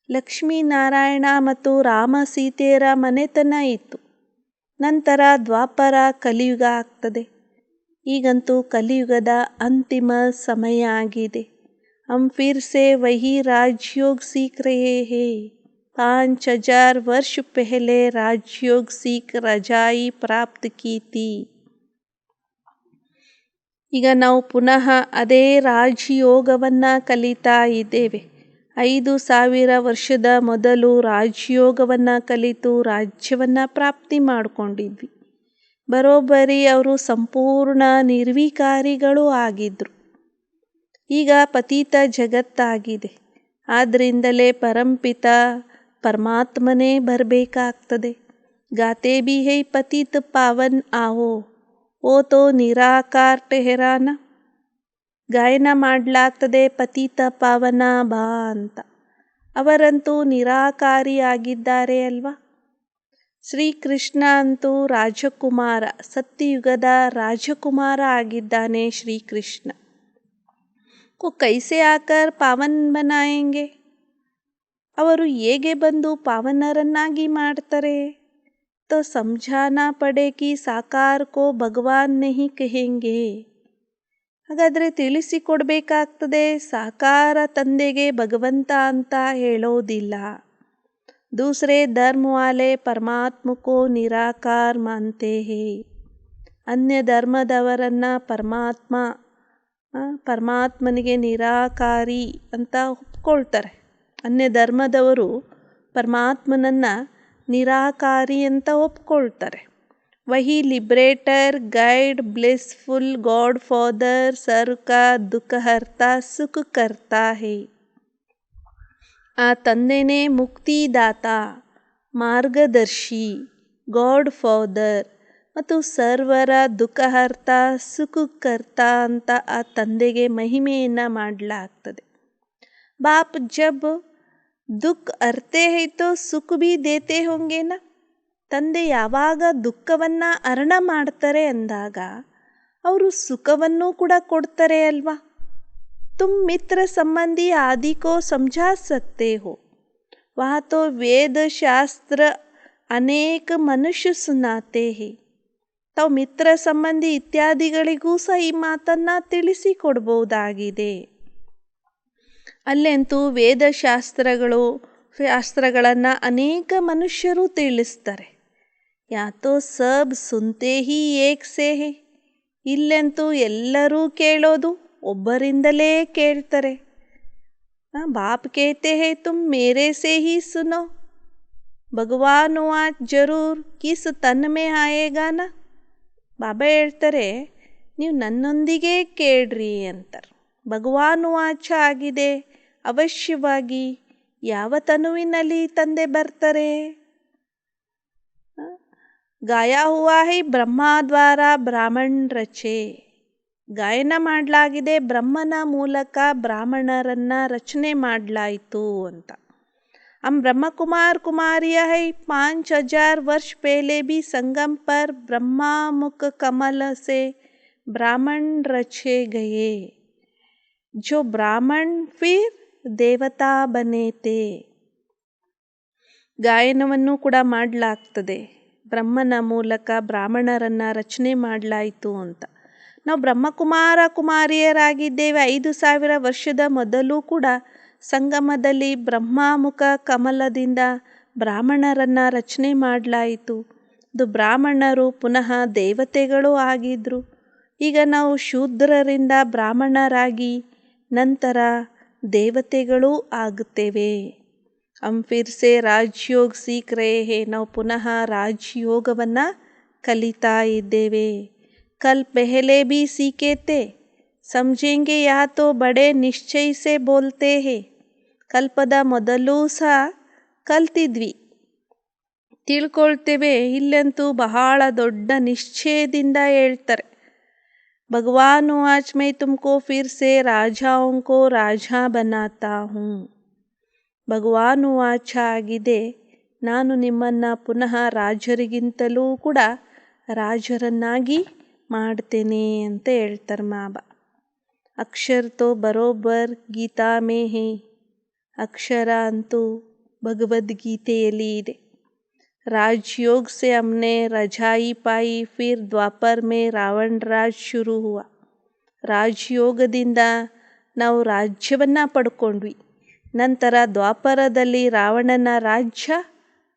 ಲಕ್ಷ್ಮೀನಾರಾಯಣ ಮತ್ತು ರಾಮ ಸೀತೆಯರ ಮನೆತನ ಇತ್ತು. ನಂತರ ದ್ವಾಪರ ಕಲಿಯುಗ ಆಗ್ತದೆ. ಈಗಂತೂ ಕಲಿಯುಗದ ಅಂತಿಮ ಸಮಯ ಆಗಿದೆ. हम फिर से वही राजयोग सीख रहे हैं. 5000 वर्ष पहले राजयोग सीख रजाई प्राप्त की थी. ಈಗ ನಾವು ಪುನಃ ಅದೇ ರಾಜಯೋಗವನ್ನು ಕಲಿತಾ ಇದ್ದೇವೆ. 5000 ವರ್ಷದ ಮೊದಲು ರಾಜಯೋಗವನ್ನು ಕಲಿತು ರಾಜ್ಯವನ್ನು ಪ್ರಾಪ್ತಿ ಮಾಡಿಕೊಂಡಿದ್ವಿ. ಬರೋಬ್ಬರಿ ಅವರು ಸಂಪೂರ್ಣ ನಿರ್ವಿಕಾರಿಗಳು ಆಗಿದ್ದರು. ಈಗ ಪತೀತ ಜಗತ್ತಾಗಿದೆ. ಆದ್ದರಿಂದಲೇ ಪರಂಪಿತ ಪರಮಾತ್ಮನೇ ಬರಬೇಕಾಗ್ತದೆ. ಗಾತೆ ಬಿ ಹೈ ಪತೀತ ಪಾವನ್ ಆವೋ ಓ ತೋ ನಿರಾಕಾರ ಟೆಹರಾನ. ಗಾಯನ ಮಾಡಲಾಗ್ತದೆ ಪತೀತ ಪಾವನ ಬಾ ಅಂತ. ಅವರಂತೂ ನಿರಾಕಾರಿಯಾಗಿದ್ದಾರೆ ಅಲ್ವಾ. ಶ್ರೀಕೃಷ್ಣ ಅಂತೂ ರಾಜಕುಮಾರ, ಸತ್ಯಯುಗದ ರಾಜಕುಮಾರ ಆಗಿದ್ದಾನೆ ಶ್ರೀಕೃಷ್ಣ. को कैसे आकर पावन बनाएंगे. ಅವರು ಹೇಗೆ ಬಂದು ಪಾವನರನ್ನಾಗಿ ಮಾಡ್ತಾರೆ. तो समझाना पड़े कि साकार को भगवान नहीं कहेंगे. ಹಾಗಾದರೆ ತಿಳಿಸಿಕೊಡ್ಬೇಕಾಗ್ತದೆ, ಸಾಕಾರ ತಂದೆಗೆ ಭಗವಂತ ಅಂತ ಹೇಳೋದಿಲ್ಲ. दूसरे धर्म वाले परमात्मा को निराकार मानते हैं. ಅನ್ಯ ಧರ್ಮದವರನ್ನು ಪರಮಾತ್ಮನಿಗೆ ನಿರಾಕಾರಿ ಅಂತ ಒಪ್ಕೊಳ್ತಾರೆ. ಅನ್ಯ ಧರ್ಮದವರು ಪರಮಾತ್ಮನನ್ನು ನಿರಾಕಾರಿ ಅಂತ ಒಪ್ಕೊಳ್ತಾರೆ. ವಹಿ liberator guide blissful God father ಸರ್ವ್ ಕಾ ದುಃಖ ಹರ್ತಾ ಸುಖ ಕರ್ತಾ ಹೈ. ಆ ತಂದೆನೇ ಮುಕ್ತಿದಾತ, ಮಾರ್ಗದರ್ಶಿ, ಗಾಡ್ ಫಾದರ್ ಮತ್ತು ಸರ್ವರ ದುಃಖಹರ್ತ ಸುಖಕರ್ತ ಅಂತ ಆ ತಂದೆಗೆ ಮಹಿಮೆಯನ್ನು ಮಾಡಲಾಗ್ತದೆ. ಬಾಪ್ ಜಬ್ ದುಃಖ ಅರ್ತೆ ಹೈ ತೋ ಸುಖ ಭೀ ದೇತೆ ಹೋಂಗೇನ. ತಂದೆ ಯಾವಾಗ ದುಃಖವನ್ನು ಹರಣ ಮಾಡ್ತಾರೆ ಅಂದಾಗ ಅವರು ಸುಖವನ್ನು ಕೂಡ ಕೊಡ್ತಾರೆ ಅಲ್ವಾ. तुम मित्र संबंधी आदि को समझा सकते हो. वहाँ तो वेद शास्त्र अनेक मनुष्य सुनाते हैं. ತಾವು ಮಿತ್ರ ಸಂಬಂಧಿ ಇತ್ಯಾದಿಗಳಿಗೂ ಸಹ ಈ ಮಾತನ್ನು ತಿಳಿಸಿಕೊಡ್ಬೋದಾಗಿದೆ. ಅಲ್ಲಂತೂ ಶಾಸ್ತ್ರಗಳನ್ನು ಅನೇಕ ಮನುಷ್ಯರು ತಿಳಿಸ್ತಾರೆ. ಯಾತೋ ಸಬ್ ಸುನ್ತೆ ಹಿ ಏಕ್ ಸೇ ಹೇ. ಇಲ್ಲಂತೂ ಎಲ್ಲರೂ ಕೇಳೋದು ಒಬ್ಬರಿಂದಲೇ ಕೇಳ್ತಾರೆ. ಬಾಪ್ ಕೇತೆ ಹೇ ತುಮ್ ಮೇರೆ ಸೇ ಹಿ ಸುನೋ. ಭಗವಾನ್ ವಾಚ್ ಜರೂರ್ ಕಿಸ್ ತನ್ ಮೇ ಆಯೇಗಾನ. ಬಾಬಾ ಹೇಳ್ತಾರೆ, ನೀವು ನನ್ನೊಂದಿಗೆ ಕೇಳ್ರಿ ಅಂತಾರೆ. ಭಗವಾನ್ ವಾಚ ಆಗಿದೆ, ಅವಶ್ಯವಾಗಿ ಯಾವ ತನುವಿನಲ್ಲಿ ತಂದೆ ಬರ್ತಾರೆ. ಗಾಯಾ ಹುವಾ ಹೈ ಬ್ರಹ್ಮ ದ್ವಾರ ಬ್ರಾಹ್ಮಣ್ ರಚೆ. ಗಾಯನ ಮಾಡಲಾಗಿದೆ, ಬ್ರಹ್ಮನ ಮೂಲಕ ಬ್ರಾಹ್ಮಣರನ್ನು ರಚನೆ ಮಾಡಲಾಯಿತು ಅಂತ. हम ब्रह्मा कुमार कुमारिया है. 5000 वर्ष पहले भी संगम पर ब्रह्मा मुख कमल से ब्राह्मण रचे गए. जो ब्राह्मण फिर देवता बने थे. ಗಾಯನವನ್ನು ಕೂಡ ಮಾಡಲಾಗ್ತದೆ. ಬ್ರಹ್ಮನ ಮೂಲಕ ಬ್ರಾಹ್ಮಣರನ್ನು ರಚನೆ ಮಾಡಲಾಯಿತು ಅಂತ. ನಾವು ಬ್ರಹ್ಮಕುಮಾರ ಕುಮಾರಿಯರಾಗಿದ್ದೇವೆ. 5000 ವರ್ಷದ ಮೊದಲು ಕೂಡ ಸಂಗಮದಲ್ಲಿ ಬ್ರಹ್ಮಾಮುಖ ಕಮಲದಿಂದ ಬ್ರಾಹ್ಮಣರನ್ನು ರಚನೆ ಮಾಡಲಾಯಿತು. ಅದು ಬ್ರಾಹ್ಮಣರು ಪುನಃ ದೇವತೆಗಳು ಆಗಿದ್ದರು. ಈಗ ನಾವು ಶೂದ್ರರಿಂದ ಬ್ರಾಹ್ಮಣರಾಗಿ ನಂತರ ದೇವತೆಗಳೂ ಆಗುತ್ತೇವೆ. ಹಮ್ ಫಿರ್ ಸೆ ರಾಜಯೋಗ ಸೀಖ್ ರಹೆ ಹೇ. ನಾವು ಪುನಃ ರಾಜಯೋಗವನ್ನು ಕಲಿತಾ ಇದ್ದೇವೆ. ಕಲ್ ಪೆಹಲೆ ಭಿ ಸೀಖೆ ಥೆ, ಸಮझेंगे ಯಾ ತೋ ಬಡೆ ನಿಶ್ಚಯ ಸೆ ಬೋಲ್ತೆ ಹೇ. ಕಲ್ಪದ ಮೊದಲು ಸಹ ಕಲ್ತಿದ್ವಿ, ತಿಳ್ಕೊಳ್ತೇವೆ. ಇಲ್ಲಂತೂ ಬಹಳ ದೊಡ್ಡ ನಿಶ್ಚಯದಿಂದ ಹೇಳ್ತಾರೆ. ಭಗವಾನ್ ಆಜ್ ಮೈ ತುಮಕೋ ಫಿರ್ ಸೆ ರಾಜಾओं को ರಾಜಾ ಬನಾತಾ ಹೂಂ. ಭಗವಾನ್ ವಾಚ ಆಗಿದೆ, ನಾನು ನಿಮ್ಮನ್ನು ಪುನಃ ರಾಜರಿಗಿಂತಲೂ ಕೂಡ ರಾಜರನ್ನಾಗಿ ಮಾಡ್ತೇನೆ ಅಂತ ಹೇಳ್ತಾರೆ ಬಾಬಾ. ಅಕ್ಷರ ತೋ ಬರೋಬ್ಬರ್ ಗೀತಾ ಮೇ ಹೇ. ಅಕ್ಷರ ಅಂತೂ ಭಗವದ್ಗೀತೆಯಲ್ಲಿ ಇದೆ. राजयोग से हमने रजाई पाई, फिर द्वापर में रावण राज ಶುರು हुआ. ರಾಜಯೋಗದಿಂದ ನಾವು ರಾಜ್ಯವನ್ನು ಪಡ್ಕೊಂಡ್ವಿ. ನಂತರ ದ್ವಾಪರದಲ್ಲಿ ರಾವಣನ ರಾಜ್ಯ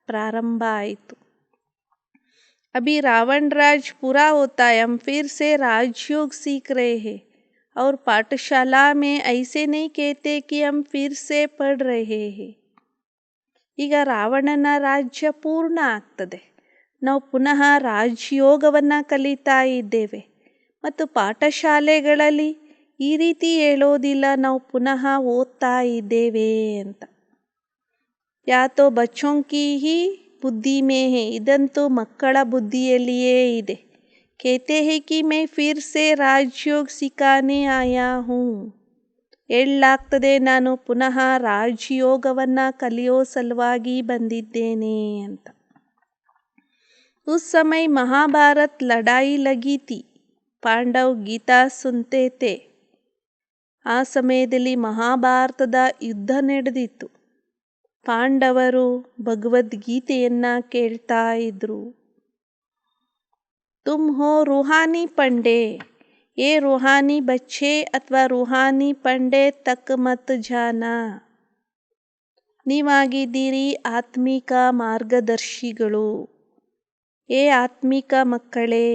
ಪ್ರಾರಂಭ ಆಯಿತು. अभी रावण राज पूरा होता है, हम फिर से राजयोग सीख रहे हैं. और पाठशाला में ऐसे नहीं कहते कि हम फिर से पढ़ रहे हैं. ಈಗ ರಾವಣನ ರಾಜ್ಯ ಪೂರ್ಣ ಆಗ್ತದೆ, ನಾವು ಪುನಃ ರಾಜಯೋಗವನ್ನು ಕಲಿತಾ ಇದ್ದೇವೆ. ಮತ್ತು ಪಾಠಶಾಲೆಗಳಲ್ಲಿ ಈ ರೀತಿ ಹೇಳೋದಿಲ್ಲ, ನಾವು ಪುನಃ ಓದ್ತಾ ಇದ್ದೇವೆ ಅಂತ. ಯಾತೋ ಬಚ್ಚೋಂ ಕಿ ಹಿ ಬುದ್ಧಿ ಮೇ ಹೇ. ಇದಂತೂ ಮಕ್ಕಳ ಬುದ್ಧಿಯಲ್ಲಿಯೇ ಇದೆ. ಕೇತೆ ಹೇ ಕಿ ಮೈ ಫಿರ್ ಸೆ ರಾಜಯೋಗ ಸಿಖಾನೆ ಆಯಾ ಹೂಂ. ಹೇಳಲಾಗ್ತದೆ, ನಾನು ಪುನಃ ರಾಜಯೋಗವನ್ನು ಕಲಿಯೋ ಸಲುವಾಗಿ ಬಂದಿದ್ದೇನೆ ಅಂತ. ಉಸ್ ಸಮಯ ಮಹಾಭಾರತ್ ಲಡಾಯಿ ಲಗಿ ಥಿ, ಪಾಂಡವ್ ಗೀತಾ ಸುನ್ತೆ ಥೆ. ಆ ಸಮಯದಲ್ಲಿ ಮಹಾಭಾರತದ ಯುದ್ಧ ನಡೆದಿತ್ತು. ಪಾಂಡವರು ಭಗವದ್ಗೀತೆಯನ್ನು ಕೇಳ್ತಾ ಇದ್ರು. ತುಮ್ ಹೋ ರೂಹಾನಿ ಪಂಡೆ, ये रूहानी बच्चे ಅಥವಾ ರೂಹಾನಿ ಪಂಡೆ ತಕ್ ಮತ್ ಜಾನ. ನೀವಾಗಿದ್ದೀರಿ ಆತ್ಮಿಕ ಮಾರ್ಗದರ್ಶಿಗಳು. ಏ ಆತ್ಮಿಕ ಮಕ್ಕಳೇ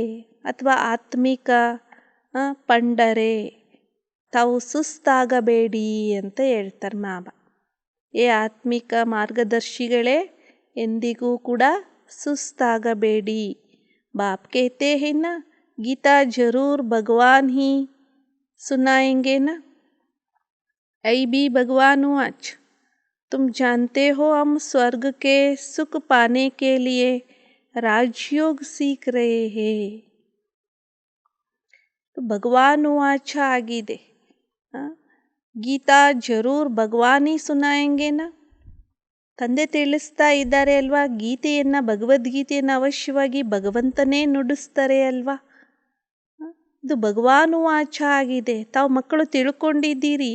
ಅಥವಾ ಆತ್ಮಿಕ ಪಂಡರೆ, ತಾವು ಸುಸ್ತಾಗಬೇಡಿ ಅಂತ ಹೇಳ್ತಾರೆ ಬಾಬಾ. ಏ ಆತ್ಮಿಕ ಮಾರ್ಗದರ್ಶಿಗಳೇ, ಎಂದಿಗೂ ಕೂಡ ಸುಸ್ತಾಗಬೇಡಿ. ಬಾಪ್ ಕೇತೆ ಹೇ ನಾ, गीता जरूर भगवान ही सुनाएंगे ना. ऐ भी भगवान आज, तुम जानते हो हम स्वर्ग के सुख पाने के लिए राजयोग सीख रहे हैं. तो भगवान वाच आಗಿದೆ. ಗೀತಾ ಜರೂರ್ ಭಗವಾನ್ ಹಿ ಸುನಾಯಂಗೆ ನಾ. ತಂದೆ ತಿಳಿಸ್ತಾ ಇದ್ದಾರೆ ಅಲ್ವಾ, ಗೀತೆಯನ್ನು ಭಗವದ್ಗೀತೆಯನ್ನು ಅವಶ್ಯವಾಗಿ ಭಗವಂತನೇ ನುಡಿಸ್ತಾರೆ ಅಲ್ವಾ. ಇದು ಭಗವಾನ್ ವಾಚ ಆಗಿದೆ. ತಾವು ಮಕ್ಕಳು ತಿಳ್ಕೊಂಡಿದ್ದೀರಿ,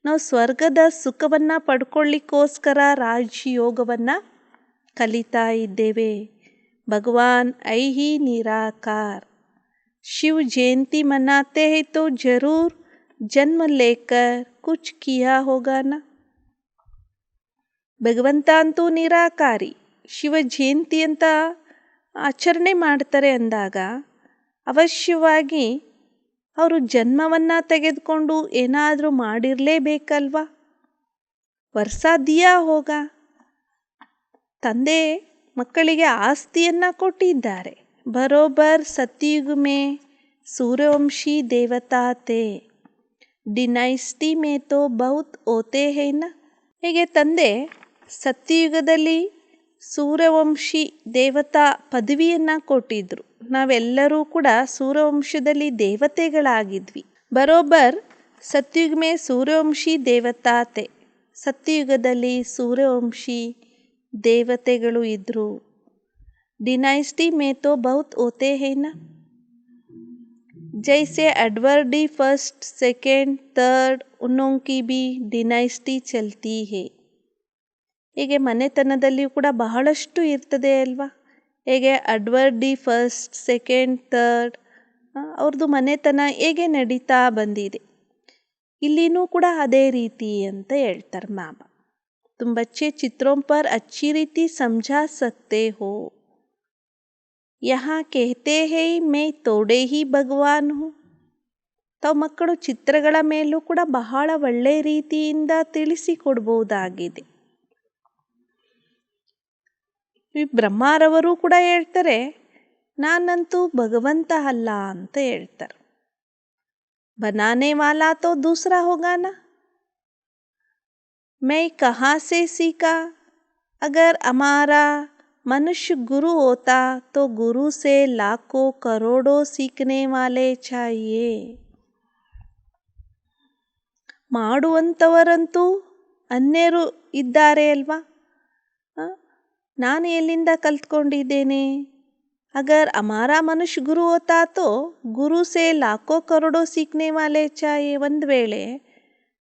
ನಾವು ಸ್ವರ್ಗದ ಸುಖವನ್ನು ಪಡ್ಕೊಳ್ಳಿಕ್ಕೋಸ್ಕರ ರಾಜಯೋಗವನ್ನು ಕಲಿತಾ ಇದ್ದೇವೆ. ಭಗವಾನ್ ಐ ಹಿ ನಿರಾಕಾರ. ಶಿವ ಜಯಂತಿ ಮನಾತೆ ಹೈ ತೋ ಜರೂರ್ ಜನ್ಮ ಲೇಕರ್ ಕುಚ್ ಕಿಯಾ ಹೋಗಾನ. ಭಗವಂತ ಅಂತೂ ನಿರಾಕಾರಿ. ಶಿವ ಜಯಂತಿ ಅಂತ ಆಚರಣೆ ಮಾಡ್ತಾರೆ ಅಂದಾಗ ಅವಶ್ಯವಾಗಿ ಅವರು ಜನ್ಮವನ್ನು ತೆಗೆದುಕೊಂಡು ಏನಾದರೂ ಮಾಡಿರಲೇಬೇಕಲ್ವಾ. ವರ್ಷ ದಿಯಾ ಹೋಗ. ತಂದೆ ಮಕ್ಕಳಿಗೆ ಆಸ್ತಿಯನ್ನು ಕೊಟ್ಟಿದ್ದಾರೆ. ಬರೋಬ್ಬರ್ ಸತ್ಯುಗ್ ಮೇ ಸೂರ್ಯವಂಶಿ ದೇವತಾ ಥೆ, ಡಿನೈಸ್ಟಿ ಮೇ ತೋ ಬಹುತ್ ಓತೆ ಹೈ ನಾ. ಹೀಗೆ ತಂದೆ ಸತ್ಯಯುಗದಲ್ಲಿ ಸೂರ್ಯವಂಶಿ ದೇವತಾ ಪದವಿಯನ್ನು ಕೊಟ್ಟಿದ್ರು. ನಾವೆಲ್ಲರೂ ಕೂಡ ಸೂರ್ಯವಂಶದಲ್ಲಿ ದೇವತೆಗಳಾಗಿದ್ವಿ. ಬರೋಬ್ಬರ್ ಸತ್ಯುಗ್ ಮೇ ಸೂರ್ಯವಂಶಿ ದೇವತಾ ಥೆ. ಸತ್ಯಯುಗದಲ್ಲಿ ಸೂರ್ಯವಂಶಿ ದೇವತೆಗಳು ಇದ್ದರು. ಡಿನೈಸ್ಟಿ ಮೇ ತೋ ಬಹುತ್ ಓತೆ ಹೈ ನಾ. जैसे एडवर्डी फर्स्ट सेकेंड थर्ड उन्हों की भी डिनೈಸ್ಟಿ ಚಲ್ತಿ ಹೇ. ಹೀಗೆ ಮನೆತನದಲ್ಲಿಯೂ ಕೂಡ ಬಹಳಷ್ಟು ಇರ್ತದೆ ಅಲ್ವಾ. ಹೇಗೆ ಎಡ್ವರ್ಡಿ ಫಸ್ಟ್ ಸೆಕೆಂಡ್ ಥರ್ಡ್ ಅವ್ರದ್ದು ಮನೆತನ ಹೇಗೆ ನಡೀತಾ ಬಂದಿದೆ. ಇಲ್ಲಿನೂ ಕೂಡ ಅದೇ ರೀತಿ ಅಂತ ಹೇಳ್ತಾರೆ ಬಾಬಾ. तुम बच्चे चित्रों पर अच्छी रीति समझा सकते हो. यहाँ कहते हैं मैं तोड़े ही भगवान हूँ. ತಾವು ಮಕ್ಕಳು ಚಿತ್ರಗಳ ಮೇಲೂ ಕೂಡ ಬಹಳ ಒಳ್ಳೆ ರೀತಿಯಿಂದ ತಿಳಿಸಿಕೊಡ್ಬಹುದಾಗಿದೆ. ಈ ಬ್ರಹ್ಮಾರವರು ಕೂಡ ಹೇಳ್ತಾರೆ, ನಾನಂತೂ ಭಗವಂತ ಅಲ್ಲ ಅಂತ ಹೇಳ್ತಾರೆ. ಬನಾನೆ ವಾಲಾ ತೋ ದೂಸರಾ ಹೋಗಾನಾ. मैं कहाँ से सीखा. अगर हमारा मनुष्य गुरु होता तो गुरु से लाखों करोड़ों सीखने वाले चाहिए. ಮಾಡುವಂಥವರಂತೂ ಅನ್ಯರು ಇದ್ದಾರೆ ಅಲ್ವಾ. ನಾನು ಎಲ್ಲಿಂದ ಕಲ್ತ್ಕೊಂಡಿದ್ದೇನೆ. ಅಗರ್ ಹಮಾರಾ ಮನುಷ್ಯ ಗುರು ಹೋತಾ ತೋ ಗುರು ಸೇ ಲಾಖೋ ಕರೋಡೋ ಸೀಖನೆ ವಾಲೆ ಚಾಯೆ. ಒಂದು ವೇಳೆ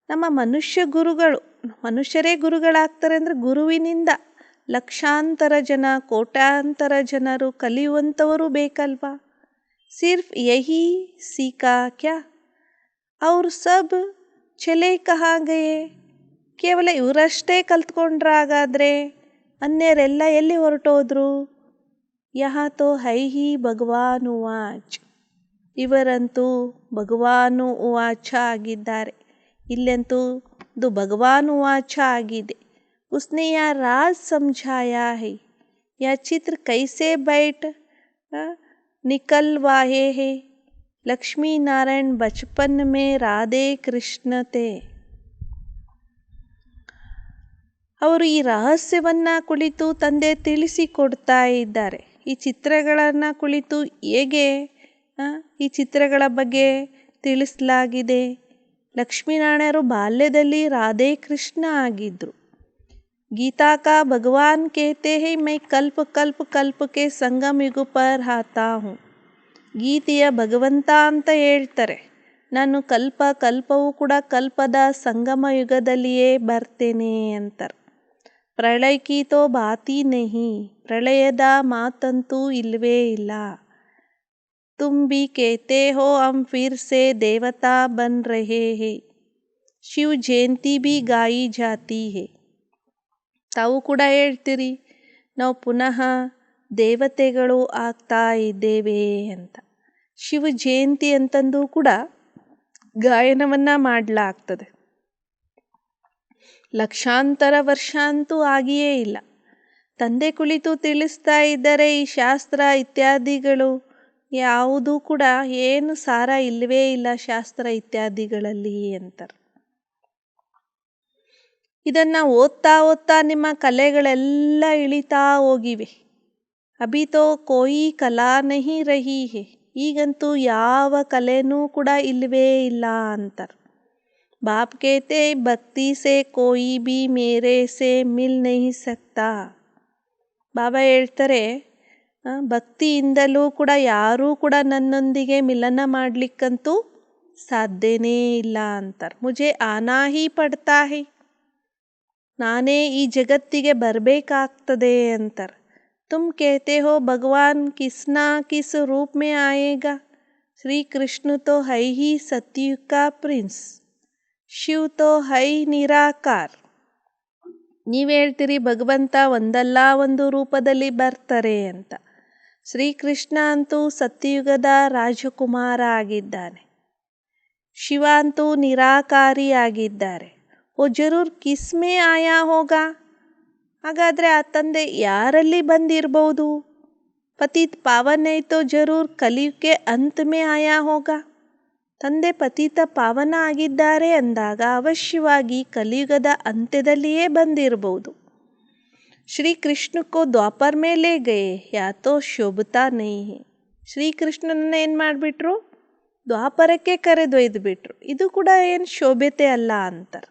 ನಮ್ಮ ಮನುಷ್ಯರೇ ಗುರುಗಳಾಗ್ತಾರೆ ಅಂದರೆ ಗುರುವಿನಿಂದ ಲಕ್ಷಾಂತರ ಜನ ಕೋಟ್ಯಾಂತರ ಜನರು ಕಲಿಯುವಂಥವರು ಬೇಕಲ್ವಾ. ಸಿರ್ಫ್ ಯಹಿ ಸೀಖಾ ಕ್ಯಾ ಅವ್ರು ಸಬ್ ಚಲೆ ಕಹಾ ಗಯೇ. ಕೇವಲ ಇವರಷ್ಟೇ ಕಲ್ತ್ಕೊಂಡ್ರಾಗಾದರೆ ಅನ್ಯರೆಲ್ಲ ಎಲ್ಲಿ ಹೊರಟೋದ್ರು. ಯಹಾ ತೋ ಹೈ ಹಿ ಭಗವಾನ್ ಉವಾಚ್. ಇವರಂತೂ ಭಗವಾನು ಉವಾಚ ಆಗಿದ್ದಾರೆ. ಇಲ್ಲಂತೂ ಇದು ಭಗವಾನ್ ಉವಾಚ ಆಗಿದೆ. ಉಸ್ನೆ ಯಾ ರಾಜ್ ಸಮझाया है. ಯಾ ಚಿತ್ರ ಕೈಸೆ ಬೈಟ್ ನಿಕಲ್ವಾಯೆ ಹೇ. ಲಕ್ಷ್ಮೀ ನಾರಾಯಣ್ ಬಚಪನ್ ಮೇ ರಾಧೆ ಕೃಷ್ಣ ತೇ. ಅವರು ಈ ರಹಸ್ಯವನ್ನು ಕುಳಿತು ತಂದೆ ತಿಳಿಸಿಕೊಡ್ತಾ ಇದ್ದಾರೆ. ಈ ಚಿತ್ರಗಳನ್ನು ಕುಳಿತು ಹೇಗೆ ಈ ಚಿತ್ರಗಳ ಬಗ್ಗೆ ತಿಳಿಸಲಾಗಿದೆ. ಲಕ್ಷ್ಮೀನಾರಾಯಣರು ಬಾಲ್ಯದಲ್ಲಿ ರಾಧೆ ಕೃಷ್ಣ ಆಗಿದ್ದರು. ಗೀತಾ ಕಾ ಭಗವಾನ್ ಕೇತೆ ಹೈ ಮೈ ಕಲ್ಪ ಕಲ್ಪ ಕಲ್ಪಕ್ಕೆ ಸಂಗಮ ಯುಗ ಪರ್ ಆತಾ ಹೂँ. ಗೀತೆಯ ಭಗವಂತ ಅಂತ ಹೇಳ್ತಾರೆ, ನಾನು ಕಲ್ಪವೂ ಕೂಡ ಕಲ್ಪದ ಸಂಗಮ ಯುಗದಲ್ಲಿಯೇ ಬರ್ತೇನೆ ಅಂತಾರೆ. ಪ್ರಳಯ ಕಿ ತೋ ಬಾತಿ ನಹಿ. ಪ್ರಳಯದ ಮಾತಂತೂ ಇಲ್ಲವೇ ಇಲ್ಲ. तुम भी कहते हो हम फिर से देवता बन रहे हैं. ಶಿವ ಜಯಂತಿ भी गाई जाती है. ತಾವು ಕೂಡ ಹೇಳ್ತೀರಿ, ನಾವು ಪುನಃ ದೇವತೆಗಳು ಆಗ್ತಾ ಇದ್ದೇವೆ ಅಂತ. ಶಿವ ಜಯಂತಿ ಅಂತಂದು ಕೂಡ ಗಾಯನವನ್ನು ಮಾಡಲಾಗ್ತದೆ. ಲಕ್ಷಾಂತರ ವರ್ಷ ಅಂತೂ ಆಗಿಯೇ ಇಲ್ಲ. ತಂದೆ ಕುಳಿತು ತಿಳಿಸ್ತಾ ಇದ್ದರೆ ಈ ಶಾಸ್ತ್ರ ಇತ್ಯಾದಿಗಳು ಯಾವುದೂ ಕೂಡ ಏನು ಸಾರ ಇಲ್ಲವೇ ಇಲ್ಲ ಶಾಸ್ತ್ರ ಇತ್ಯಾದಿಗಳಲ್ಲಿ ಅಂತಾರೆ. ಇದನ್ನು ಓದ್ತಾ ನಿಮ್ಮ ಕಲೆಗಳೆಲ್ಲ ಇಳಿತಾ ಹೋಗಿವೆ. ಅಭಿ ತೋ ಕೋಯಿ ಕಲಾ ನಹಿ ರಹಿ ಹೇ. ಈಗಂತೂ ಯಾವ ಕಲೆನೂ ಕೂಡ ಇಲ್ಲವೇ ಇಲ್ಲ ಅಂತಾರೆ. ಬಾಪ್ ಕೇತೆ ಭಕ್ತಿ ಸೆ ಕೋಯಿ ಬಿ ಮೇರೆ ಸೆ ಮಿಲ್ ನಹಿ ಸಕ್ತಾ. ಬಾಬಾ ಹೇಳ್ತಾರೆ, ಭಕ್ತಿಯಿಂದಲೂ ಕೂಡ ಯಾರೂ ಕೂಡ ನನ್ನೊಂದಿಗೆ ಮಿಲನ ಮಾಡಲಿಕ್ಕಂತೂ ಸಾಧ್ಯನೇ ಇಲ್ಲ ಅಂತಾರೆ. ಮುಜೆ ಆನಾ ಹಿ ಪಡ್ತಾ ಹೈ. ನಾನೇ ಈ ಜಗತ್ತಿಗೆ ಬರಬೇಕಾಗ್ತದೆ ಅಂತಾರೆ. ತುಮ್ ಕೇತೆ ಹೋ ಭಗವಾನ್ ಕಿಸ್ನಾ ಕಿಸ್ ರೂಪ್ ಮೇ ಆಯೇಗಾ. ಶ್ರೀ ಕೃಷ್ಣ ತೋ ಹೈ ಹಿ ಸತ್ಯುಗ್ ಕಾ ಪ್ರಿನ್ಸ್. ಶಿವ್ ತೋ ಹೈ ನಿರಾಕಾರ. ನೀವು ಹೇಳ್ತೀರಿ ಭಗವಂತ ಒಂದಲ್ಲ ಒಂದು ರೂಪದಲ್ಲಿ ಬರ್ತಾರೆ ಅಂತ. ಶ್ರೀಕೃಷ್ಣ ಅಂತೂ ಸತ್ಯಯುಗದ ರಾಜಕುಮಾರ ಆಗಿದ್ದಾನೆ. ಶಿವ ಅಂತೂ ನಿರಾಕಾರಿ ಆಗಿದ್ದಾರೆ. ಓ ಜರೂರ್ ಕಿಸ್ಮೇ ಆಯಾ ಹೋಗಾ. ಹಾಗಾದರೆ ಆ ತಂದೆ ಯಾರಲ್ಲಿ ಬಂದಿರಬಹುದು. ಪತಿತ್ ಪಾವನ್ ಐತೋ ಜರೂರ್ ಕಲಿಯುಗೆ ಅಂತ್ ಮೇ ಆಯಾ ಹೋಗಾ. ತಂದೆ ಪತಿತ ಪಾವನ ಆಗಿದ್ದಾರೆ ಅಂದಾಗ ಅವಶ್ಯವಾಗಿ ಕಲಿಯುಗದ ಅಂತ್ಯದಲ್ಲಿಯೇ ಬಂದಿರಬಹುದು. ಶ್ರೀಕೃಷ್ಣ ಕೋ ದ್ವಾಪರ್ ಮೇಲೆ ಲೇ ಗಯೇ ಯಾ ತೋ ಶೋಭತಾ ನಹಿ ಹೈ. ಶ್ರೀಕೃಷ್ಣನನ್ನ ಏನು ಮಾಡಿಬಿಟ್ರು, ದ್ವಾಪರಕ್ಕೆ ಕರೆದೊಯ್ದು ಬಿಟ್ರು. ಇದು ಕೂಡ ಏನು ಶೋಭತೆ ಅಲ್ಲ ಅಂತಾರೆ.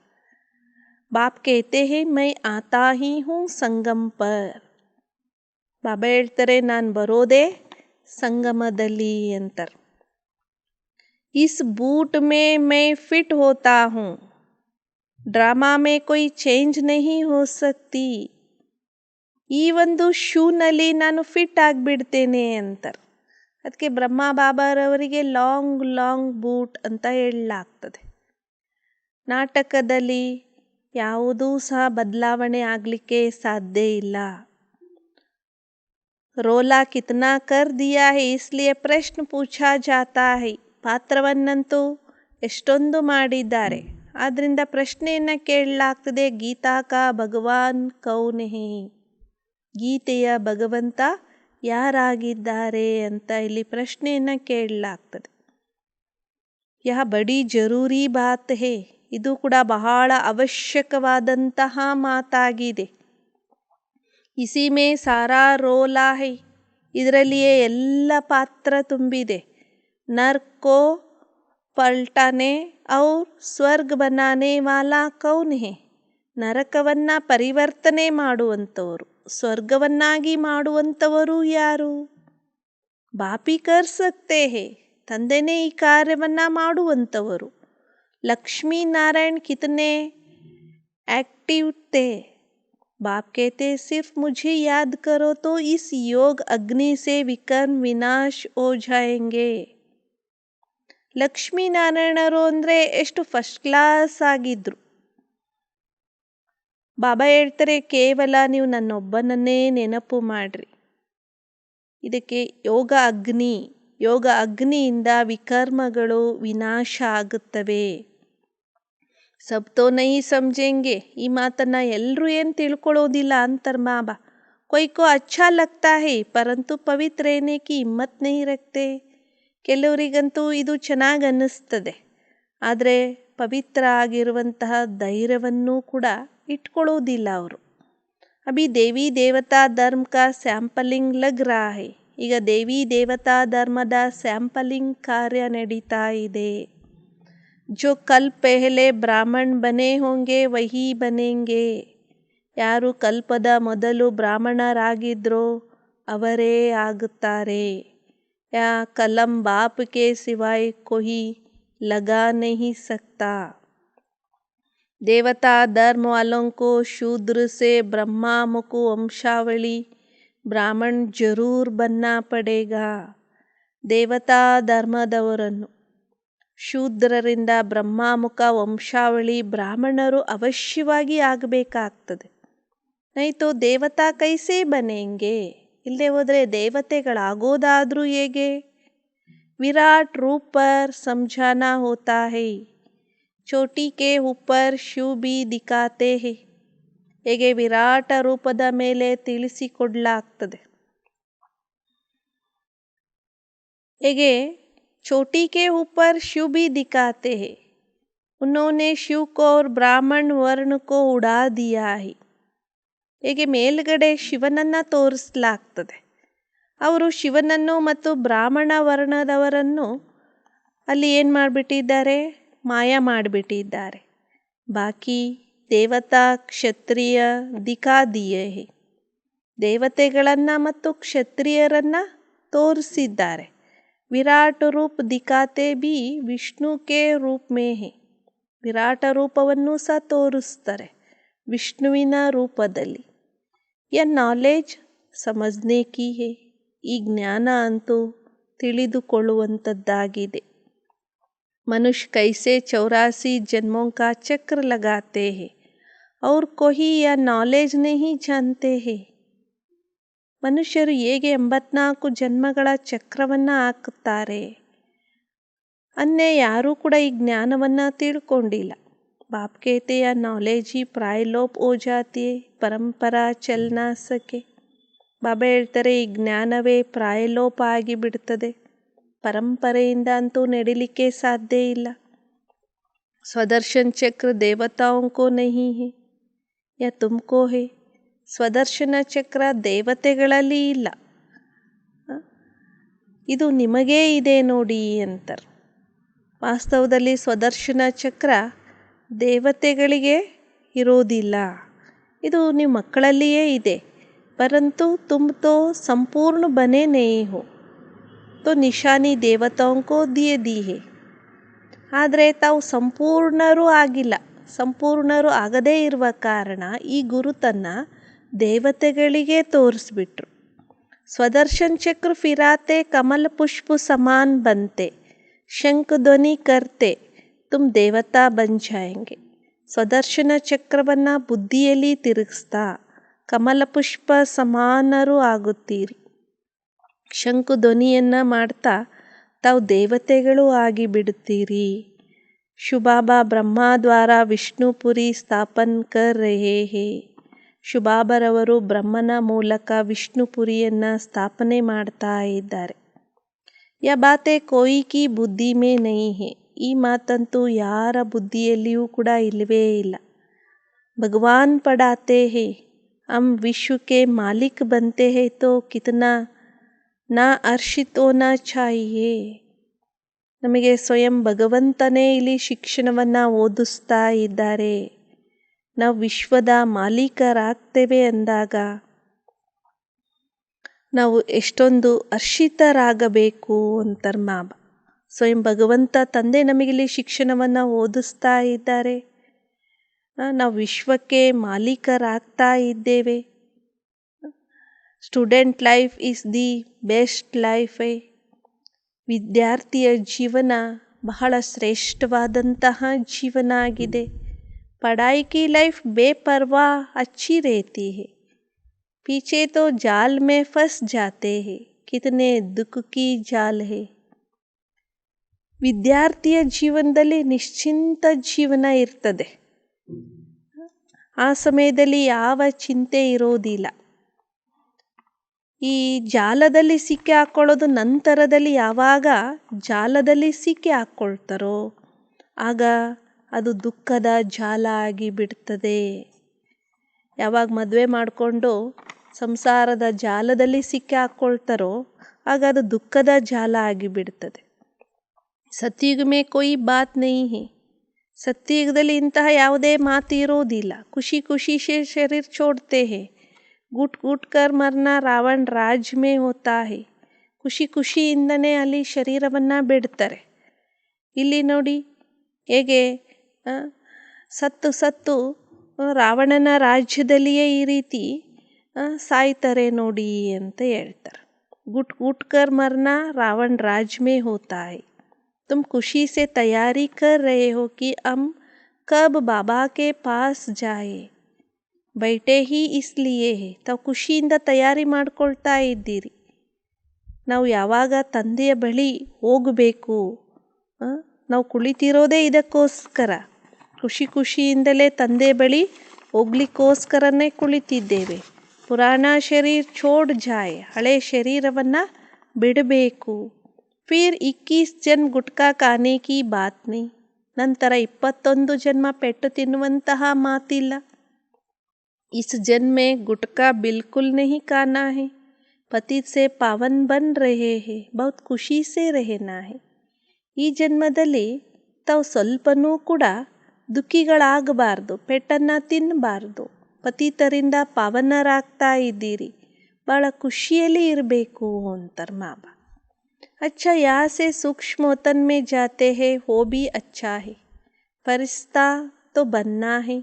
ಬಾಪ್ ಕೇತೆ ಹೈ ಮೈ ಆತಾ ಹಿ ಹೂँ ಸಂಗಮ್ ಪರ್. ಬಾಬಾ ಹೇಳ್ತಾರೆ, ನಾನು ಬರೋದೇ ಸಂಗಮದಲ್ಲಿ ಅಂತಾರೆ. ಇಸ್ ಬೂಟ್ ಮೇ ಮೈ ಫಿಟ್ ಹೋತಾ ಹೂँ. ಡ್ರಾಮಾ ಮೇ ಕೊಯ್ ಚೇಂಜ್ ನಹಿ ಹೋ ಸಕ್ತಿ. ಈ ಒಂದು ಶೂನಲ್ಲಿ ನಾನು ಫಿಟ್ ಆಗಿಬಿಡ್ತೇನೆ ಅಂತಾರೆ. ಅದಕ್ಕೆ ಬ್ರಹ್ಮ ಬಾಬಾರವರಿಗೆ ಲಾಂಗ್ ಬೂಟ್ ಅಂತ ಹೇಳಲಾಗ್ತದೆ. ನಾಟಕದಲ್ಲಿ ಯಾವುದೂ ಸಹ ಬದಲಾವಣೆ ಆಗಲಿಕ್ಕೆ ಸಾಧ್ಯ ಇಲ್ಲ. ರೋಲಾ ಕಿತ್ನಾ ಕರ್ ದಿಯಾ ಹೈ ಇಸ್ಲಿಯೇ ಪ್ರಶ್ನೆ ಪೂಛಾ ಜಾತಾ ಹೈ. ಪಾತ್ರವನ್ನಂತೂ ಎಷ್ಟೊಂದು ಮಾಡಿದ್ದಾರೆ, ಆದ್ದರಿಂದ ಪ್ರಶ್ನೆಯನ್ನು ಕೇಳಲಾಗ್ತದೆ, ಗೀತಾ ಕಾ ಭಗವಾನ್ ಕೌನ್ ಹೈ, ಗೀತೆಯ ಭಗವಂತ ಯಾರಾಗಿದ್ದಾರೆ ಅಂತ ಇಲ್ಲಿ ಪ್ರಶ್ನೆಯನ್ನು ಕೇಳಲಾಗ್ತದೆ. ಯಹ ಬಡಿ ಜರೂರಿ ಬಾತ್ ಹೇ, ಇದು ಕೂಡ ಬಹಳ ಅವಶ್ಯಕವಾದಂತಹ ಮಾತಾಗಿದೆ. ಇಸಿ ಮೇ ಸಾರಾ ರೋಲಾ ಹೈ, ಇದರಲ್ಲಿಯೇ ಎಲ್ಲ ಪಾತ್ರ ತುಂಬಿದೆ. ನರ್ ಕೋ ಪಲ್ಟಾನೆ ಔರ್ ಸ್ವರ್ಗ ಬನಾನೆ ವಾಲಾ ಕೌನ್ ಹೈ, ನರಕವನ್ನು ಪರಿವರ್ತನೆ ಮಾಡುವಂಥವರು, ಸ್ವರ್ಗವನ್ನಾಗಿ ಮಾಡುವಂಥವರು ಯಾರು? ಬಾಪಿ ಕರ್ ಸಕ್ತೆ ಹೇ, ತಂದೆನೇ ಈ ಕಾರ್ಯವನ್ನು ಮಾಡುವಂಥವರು. ಲಕ್ಷ್ಮೀ ನಾರಾಯಣ್ ಕಿತನೆ एक्टिव थे, बाप कहते सिर्फ मुझे याद करो तो इस योग अग्नि से विकर्म विनाश हो जाएंगे. ಲಕ್ಷ್ಮೀನಾರಾಯಣರು ಅಂದರೆ ಎಷ್ಟು ಫಸ್ಟ್ ಕ್ಲಾಸ್ ಆಗಿದ್ರು. ಬಾಬಾ ಹೇಳ್ತಾರೆ, ಕೇವಲ ನೀವು ನನ್ನೊಬ್ಬನನ್ನೇ ನೆನಪು ಮಾಡ್ರಿ. ಇದಕ್ಕೆ ಯೋಗ ಅಗ್ನಿಯಿಂದ ವಿಕರ್ಮಗಳು ವಿನಾಶ ಆಗುತ್ತವೆ. ಸಬ್ ತೋ ನಹೀ ಸಮझेंगे, ಈ ಮಾತನ್ನು ಎಲ್ಲರೂ ಏನು ತಿಳ್ಕೊಳ್ಳೋದಿಲ್ಲ ಅಂತಾರೆ ಬಾಬಾ. कोई को अच्छा लगता है परंतु पवित्र रहने की हिम्मत नहीं रखते. ಕೆಲವರಿಗಂತೂ ಇದು ಚೆನ್ನಾಗಿ ಅನ್ನಿಸ್ತದೆ, ಆದರೆ ಪವಿತ್ರ ಆಗಿರುವಂತಹ ಧೈರ್ಯವನ್ನು ಕೂಡ ಇಟ್ಕೊಳ್ಳೋದಿಲ್ಲ ಅವರು. ಅಭಿ ದೇವಿ ದೇವತಾ ಧರ್ಮ ಕಾ ಸ್ಯಾಂಪಲಿಂಗ್ ಲಗ್ ರಾ ಹೈ, ಈಗ ದೇವಿ ದೇವತಾ ಧರ್ಮದ ಸ್ಯಾಂಪಲಿಂಗ್ ಕಾರ್ಯ ನಡೀತಾ ಇದೆ. जो कल पहले ब्राह्मण बने होंगे वही बनेंगे, ಯಾರು ಕಲ್ಪದ ಮೊದಲು ಬ್ರಾಹ್ಮಣರಾಗಿದ್ರೋ ಅವರೇ ಆಗುತ್ತಾರೆ. ಯಾ ಕಲಂ ಬಾಪ್ ಕೆ ಸಿವಾಯ್ ಕೊಹಿ ಲಗಾ ನಹೀ ಸಕ್ತಾ. देवता धर्म वालों को शूद्र से ब्रह्मा मुख वंशावली ब्राह्मण जरूर बनना पड़ेगा. ದೇವತಾ ಧರ್ಮದವರನ್ನು ಶೂದ್ರರಿಂದ ಬ್ರಹ್ಮಾಮುಖ ವಂಶಾವಳಿ ಬ್ರಾಹ್ಮಣರು ಅವಶ್ಯವಾಗಿ ಆಗಬೇಕಾಗ್ತದೆ. ನೈತೋ ದೇವತಾ ಕೈಸೇ ಬನೆಂಗೆ, ಇಲ್ಲದೆ ಹೋದರೆ ದೇವತೆಗಳಾಗೋದಾದರೂ ಹೇಗೆ? ವಿರಾಟ್ ರೂಪ್ ಪರ್ ಸಮझाना ಹೋತಾ ಹೈ, ಚೋಟಿ ಕೆ ಊಪರ್ ಶಿವ್ ಬಿ ದಿಖಾತೆ ಹೈ, ಹೇಗೆ ವಿರಾಟ ರೂಪದ ಮೇಲೆ ತಿಳಿಸಿಕೊಡಲಾಗ್ತದೆ. ಹೇಗೆ चोटी के ऊपर शिव भी दिखाते हैं, उन्होंने शिव को और ब्राह्मण वर्ण को उड़ा दिया है. ಹೇಗೆ ಮೇಲ್ಗಡೆ ಶಿವನನ್ನು ತೋರಿಸಲಾಗ್ತದೆ, ಅವರು ಶಿವನನ್ನು ಮತ್ತು ಬ್ರಾಹ್ಮಣ ವರ್ಣದವರನ್ನು ಅಲ್ಲಿ ಏನು ಮಾಡಿಬಿಟ್ಟಿದ್ದಾರೆ, ಮಾಯ ಮಾಡಿಬಿಟ್ಟಿದ್ದಾರೆ. ಬಾಕಿ ದೇವತಾ ಕ್ಷತ್ರಿಯ ದಿಖಾ ದಿಯೇ ಹೈ, ದೇವತೆಗಳನ್ನು ಮತ್ತು ಕ್ಷತ್ರಿಯರನ್ನು ತೋರಿಸಿದ್ದಾರೆ. ವಿರಾಟ್ ರೂಪ್ ದಿಖಾತೆ ಬಿ ವಿಷ್ಣು ಕೆ ರೂಪ್ ಮೇ ಹೈ, ವಿರಾಟ ರೂಪವನ್ನು ಸಹ ತೋರಿಸ್ತಾರೆ ವಿಷ್ಣುವಿನ ರೂಪದಲ್ಲಿ. ಯ ನಾಲೆಜ್ ಸಮಜ್ನೆ ಕಿ ಹೈ, ಈ ಜ್ಞಾನ ಅಂತೂ ತಿಳಿದುಕೊಳ್ಳುವಂಥದ್ದಾಗಿದೆ. ಮನುಷ್ಯ ಕೈಸೆ 84 ಜನ್ಮೋं का चक्र लगाते हैं और कोई यह नॉलेज नहीं जानते हैं. ಮನುಷ್ಯರು ಹೇಗೆ 84 ಜನ್ಮಗಳ ಚಕ್ರವನ್ನು ಹಾಕುತ್ತಾರೆ, ಅನ್ಯ ಯಾರೂ ಕೂಡ ಈ ಜ್ಞಾನವನ್ನು ತಿಳ್ಕೊಂಡಿಲ್ಲ. ಬಾಪ್ ಕೇತೆ ಯಾ ನಾಲೆಜ್ ಹಿ ಪ್ರಾಯಲೋಪ್ ಹೋ ಜಾತಿ ಹೈ, ಪರಂಪರಾ ಚಲನಾ ಸಕೆ. ಬಾಬಾ ಹೇಳ್ತಾರೆ, ಈ ಜ್ಞಾನವೇ ಪ್ರಾಯಲೋಪ ಆಗಿಬಿಡ್ತದೆ, ಪರಂಪರೆಯಿಂದ ಅಂತೂ ನಡಿಲಿಕ್ಕೆ ಸಾಧ್ಯ ಇಲ್ಲ. ಸ್ವದರ್ಶನ್ ಚಕ್ರ ದೇವತಾओं को नहीं है या तुमको है, ಸ್ವದರ್ಶನ ಚಕ್ರ ದೇವತೆಗಳಲ್ಲಿ ಇಲ್ಲ, ಇದು ನಿಮಗೇ ಇದೆ ನೋಡಿ ಅಂತಾರೆ. ವಾಸ್ತವದಲ್ಲಿ ಸ್ವದರ್ಶನ ಚಕ್ರ ದೇವತೆಗಳಿಗೆ ಇರೋದಿಲ್ಲ, ಇದು ನಿಮ್ಮ ಮಕ್ಕಳಲ್ಲಿಯೇ ಇದೆ. ಪರಂತು ತುಮ್ ತೋ ಸಂಪೂರ್ಣ ಬನೆ ನಹೀ ಹೋ, ತೋ ನಿಶಾನಿ ದೇವತಾओं को ದಿಯೇ ದಿ ಹೈ. ಆದರೆ ತಾವು ಸಂಪೂರ್ಣರೂ ಆಗಿಲ್ಲ, ಸಂಪೂರ್ಣರು ಆಗದೇ ಇರುವ ಕಾರಣ ಈ ಗುರುತನ್ನು ದೇವತೆಗಳಿಗೆ ತೋರಿಸ್ಬಿಟ್ರು. ಸ್ವದರ್ಶನ್ ಚಕ್ರ ಫಿರಾತೆ ಕಮಲ ಪುಷ್ಪ ಸಮಾನ್ ಬಂತೆ, ಶಂಖ ಧ್ವನಿ ಕರ್ತೆ, ತುಮ್ ದೇವತಾ ಬನ್ ಜಾಯೆಂಗೆ. ಸ್ವದರ್ಶನ ಚಕ್ರವನ್ನು ಬುದ್ಧಿಯಲ್ಲಿ ತಿರುಗಿಸ್ತಾ ಕಮಲ ಪುಷ್ಪ ಸಮಾನರು ಆಗುತ್ತೀರಿ. ಶಂಕು ಧ್ವನಿಯನ್ನು ಮಾಡ್ತಾ ತಾವು ದೇವತೆಗಳು ಆಗಿ ಬಿಡುತ್ತೀರಿ. ಶುಭಾಬಾ ಬ್ರಹ್ಮ ದ್ವಾರ ವಿಷ್ಣುಪುರಿ ಸ್ಥಾಪನ್ ಕರ್ ರಹೇ ಹೇ. ಶುಭಾಬರವರು ಬ್ರಹ್ಮನ ಮೂಲಕ ವಿಷ್ಣುಪುರಿಯನ್ನು ಸ್ಥಾಪನೆ ಮಾಡ್ತಾ ಇದ್ದಾರೆ. ಯಾ ಬಾತೆ ಕೋಯಿ ಕಿ ಬುದ್ಧಿ ಮೇ ನಹೀ ಹೇ. ಈ ಮಾತಂತೂ ಯಾರ ಬುದ್ಧಿಯಲ್ಲಿಯೂ ಕೂಡ ಇಲ್ಲವೇ ಇಲ್ಲ. ಭಗವಾನ್ ಪಡಾತೆ ಹೇ ಹಮ್ ವಿಶ್ವಕ್ಕೆ ಮಾಲಿಕ್ ಬಂತೆ ಹೇ ತೋ ಕಿತನಾ ನಾ ಹರ್ಷಿತ್ ಹೋನಾ ಚಾಹಿಯೇ. ನಮಗೆ ಸ್ವಯಂ ಭಗವಂತನೇ ಇಲ್ಲಿ ಶಿಕ್ಷಣವನ್ನು ಓದಿಸ್ತಾ ಇದ್ದಾರೆ. ನಾವು ವಿಶ್ವದ ಮಾಲೀಕರಾಗ್ತೇವೆ ಅಂದಾಗ ನಾವು ಎಷ್ಟೊಂದು ಹರ್ಷಿತರಾಗಬೇಕು ಅಂತಾರೆ ಬಾಬಾ. ಸ್ವಯಂ ಭಗವಂತ ತಂದೆ ನಮಗಿಲ್ಲಿ ಶಿಕ್ಷಣವನ್ನು ಓದಿಸ್ತಾ ಇದ್ದಾರೆ. ನಾವು ವಿಶ್ವಕ್ಕೆ ಮಾಲೀಕರಾಗ್ತಾ ಇದ್ದೇವೆ. Student life is the best life. ವಿದ್ಯಾರ್ಥಿಯ ಜೀವನ ಬಹಳ ಶ್ರೇಷ್ಠವಾದಂತಹ ಜೀವನ ಆಗಿದೆ. ಪಢಾಯಿ ಕಿ ಲೈಫ್ ಬೇಪರ್ವಾ ಅಚ್ಚಿ ರೇತಿ ಹೇ. पीछे तो जाल में फंस जाते हैं, कितने दुख की जाल है. ವಿದ್ಯಾರ್ಥಿಯ ಜೀವನದಲ್ಲಿ ನಿಶ್ಚಿಂತ ಜೀವನ ಇರ್ತದೆ. ಆ ಸಮಯದಲ್ಲಿ ಯಾವ ಚಿಂತೆ ಇರೋದಿಲ್ಲ. ಈ ಜಾಲದಲ್ಲಿ ಸಿಕ್ಕಿ ಹಾಕ್ಕೊಳ್ಳೋದು ನಂತರದಲ್ಲಿ ಯಾವಾಗ ಜಾಲದಲ್ಲಿ ಸಿಕ್ಕಿ ಹಾಕ್ಕೊಳ್ತಾರೋ ಆಗ ಅದು ದುಃಖದ ಜಾಲ ಆಗಿ ಬಿಡ್ತದೆ. ಯಾವಾಗ ಮದುವೆ ಮಾಡಿಕೊಂಡು ಸಂಸಾರದ ಜಾಲದಲ್ಲಿ ಸಿಕ್ಕಿ ಹಾಕ್ಕೊಳ್ತಾರೋ ಆಗ ಅದು ದುಃಖದ ಜಾಲ ಆಗಿಬಿಡ್ತದೆ. ಸತ್ಯುಗ ಮೇ ಕೋಯಿ ಬಾತ್ ನಹೀ ಹೇ. ಸತ್ಯುಗದಲ್ಲಿ ಇಂತಹ ಯಾವುದೇ ಮಾತು ಇರೋದಿಲ್ಲ. ಖುಷಿ ಖುಷಿ ಸೇ ಶರೀರ ಛೋಡ್ತೆ ಹೇ. ಗುಟ್ ಗುಟ್ ಕರ್ ಮರ್ನಾ ರಾವಣ ರಾಜ್ ಮೇ ಹೋತಾ ಹೇ. ಖುಷಿ ಖುಷಿಯಿಂದನೇ ಅಲ್ಲಿ ಶರೀರವನ್ನು ಬಿಡ್ತಾರೆ. ಇಲ್ಲಿ ನೋಡಿ ಹೇಗೆ ಸತ್ತು ಸತ್ತು ರಾವಣನ ರಾಜ್ಯದಲ್ಲಿಯೇ ಈ ರೀತಿ ಸಾಯ್ತಾರೆ ನೋಡಿ ಅಂತ ಹೇಳ್ತಾರೆ. ಗುಟ್ ಗುಟ್ ಕರ್ ಮರ್ನಾ ರಾವಣ ರಾಜ್ ಮೇ ಹೋತಾ ಹೈ. ತುಮ್ ಖುಷಿ ಸೆ ತಯಾರಿ ಕರ್ ರಹೆ ಹೋ ಕಿ ಹಮ್ ಕಬ್ ಬಾಬಾ ಕೆ ಪಾಸ್ ಜಾಯೆ. ಬೈಟೆ ಹಿ ಇಸ್ಲಿಯೇ ಹೇ. ತಾವು ಖುಷಿಯಿಂದ ತಯಾರಿ ಮಾಡ್ಕೊಳ್ತಾ ಇದ್ದೀರಿ. ನಾವು ಯಾವಾಗ ತಂದೆಯ ಬಳಿ ಹೋಗಬೇಕು. ನಾವು ಕುಳಿತಿರೋದೇ ಇದಕ್ಕೋಸ್ಕರ. ಖುಷಿ ಖುಷಿಯಿಂದಲೇ ತಂದೆ ಬಳಿ ಹೋಗ್ಲಿಕ್ಕೋಸ್ಕರನೇ ಕುಳಿತಿದ್ದೇವೆ. ಪುರಾಣ ಶರೀರ ಛೋಡ್ ಜಾಯೆ. ಹಳೆ ಶರೀರವನ್ನು ಬಿಡಬೇಕು. ಫಿರ್ 21 ಜನ್ಮ ಗುಟ್ಕಾ ಖಾನೆ ಕಿ ಬಾತ್ ನಹೀ. ನಂತರ 21 ಜನ್ಮ ಪೆಟ್ಟು ತಿನ್ನುವಂತಹ ಮಾತಿಲ್ಲ. ಇಸ್ ಜನ್ಮೆ ಗುಟ್ಕಾ ಬಿಲ್ಕುಲ್ ನಹೀ ಖಾನಾ ಹೇ. ಪತಿತ್ ಸೆ ಪಾವನ್ ಬನ್ ರಹೆ ಹೇ. ಬಹುತ್ ಖುಷಿ ಸೆ ರಹನಾ ಹೇ. ಈ ಜನ್ಮದಲ್ಲಿ ತಾವು ಸ್ವಲ್ಪನೂ ಕೂಡ ದುಃಖಿಗಳಾಗಬಾರ್ದು, ಪೆಟ್ಟನ್ನು ತಿನ್ನಬಾರ್ದು. ಪತಿತರಿಂದ ಪಾವನರಾಗ್ತಾ ಇದ್ದೀರಿ, ಭಾಳ ಖುಷಿಯಲ್ಲಿ ಇರಬೇಕು ಅಂತಾರೆ ಬಾಬಾ. अच्छा यहाँ से सूक्ष्म वतन में जाते हैं वो भी अच्छा है. फरिश्ता तो बनना है.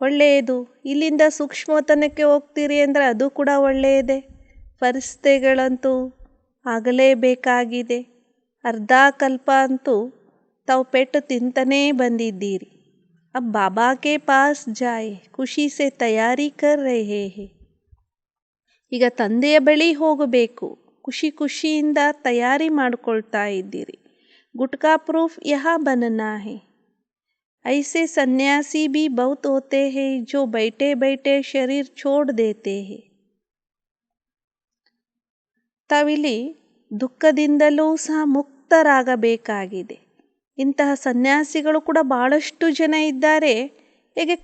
ಒಳ್ಳೆಯದು. ಇಲ್ಲಿಂದ ಸೂಕ್ಷ್ಮವತನಕ್ಕೆ ಹೋಗ್ತೀರಿ ಅಂದರೆ ಅದು ಕೂಡ ಒಳ್ಳೆಯದೇ. ಫರಿಸ್ತೆಗಳಂತೂ ಆಗಲೇಬೇಕಾಗಿದೆ. ಅರ್ಧ ಕಲ್ಪ ಅಂತೂ ತಾವು ಪೆಟ್ಟು ತಿಂತನೇ ಬಂದಿದ್ದೀರಿ. अब बाबा के पास जाए ಖುಷಿ ಸೆ ತಯಾರಿ ಕರ್ ರಹೆ ಹೇ. ಈಗ ತಂದೆಯ ಬಳಿ ಹೋಗಬೇಕು. ಖುಷಿ ಖುಷಿಯಿಂದ ತಯಾರಿ ಮಾಡಿಕೊಳ್ತಾ ಇದ್ದೀರಿ. ಗುಟ್ಕಾ ಪ್ರೂಫ್ ಯಹ ಬನನಾ ಹೇ. ऐसे सन्यासी भी बहुत होते हैं जो बैठे बैठे शरीर छोड़ देते हैं. ತಾವಿಲ್ಲಿ ದುಃಖದಿಂದಲೂ ಸಹ ಮುಕ್ತರಾಗಬೇಕಾಗಿದೆ. ಇಂತಹ ಸನ್ಯಾಸಿಗಳು ಕೂಡ ಭಾಳಷ್ಟು ಜನ ಇದ್ದಾರೆ. ಹೇಗೆ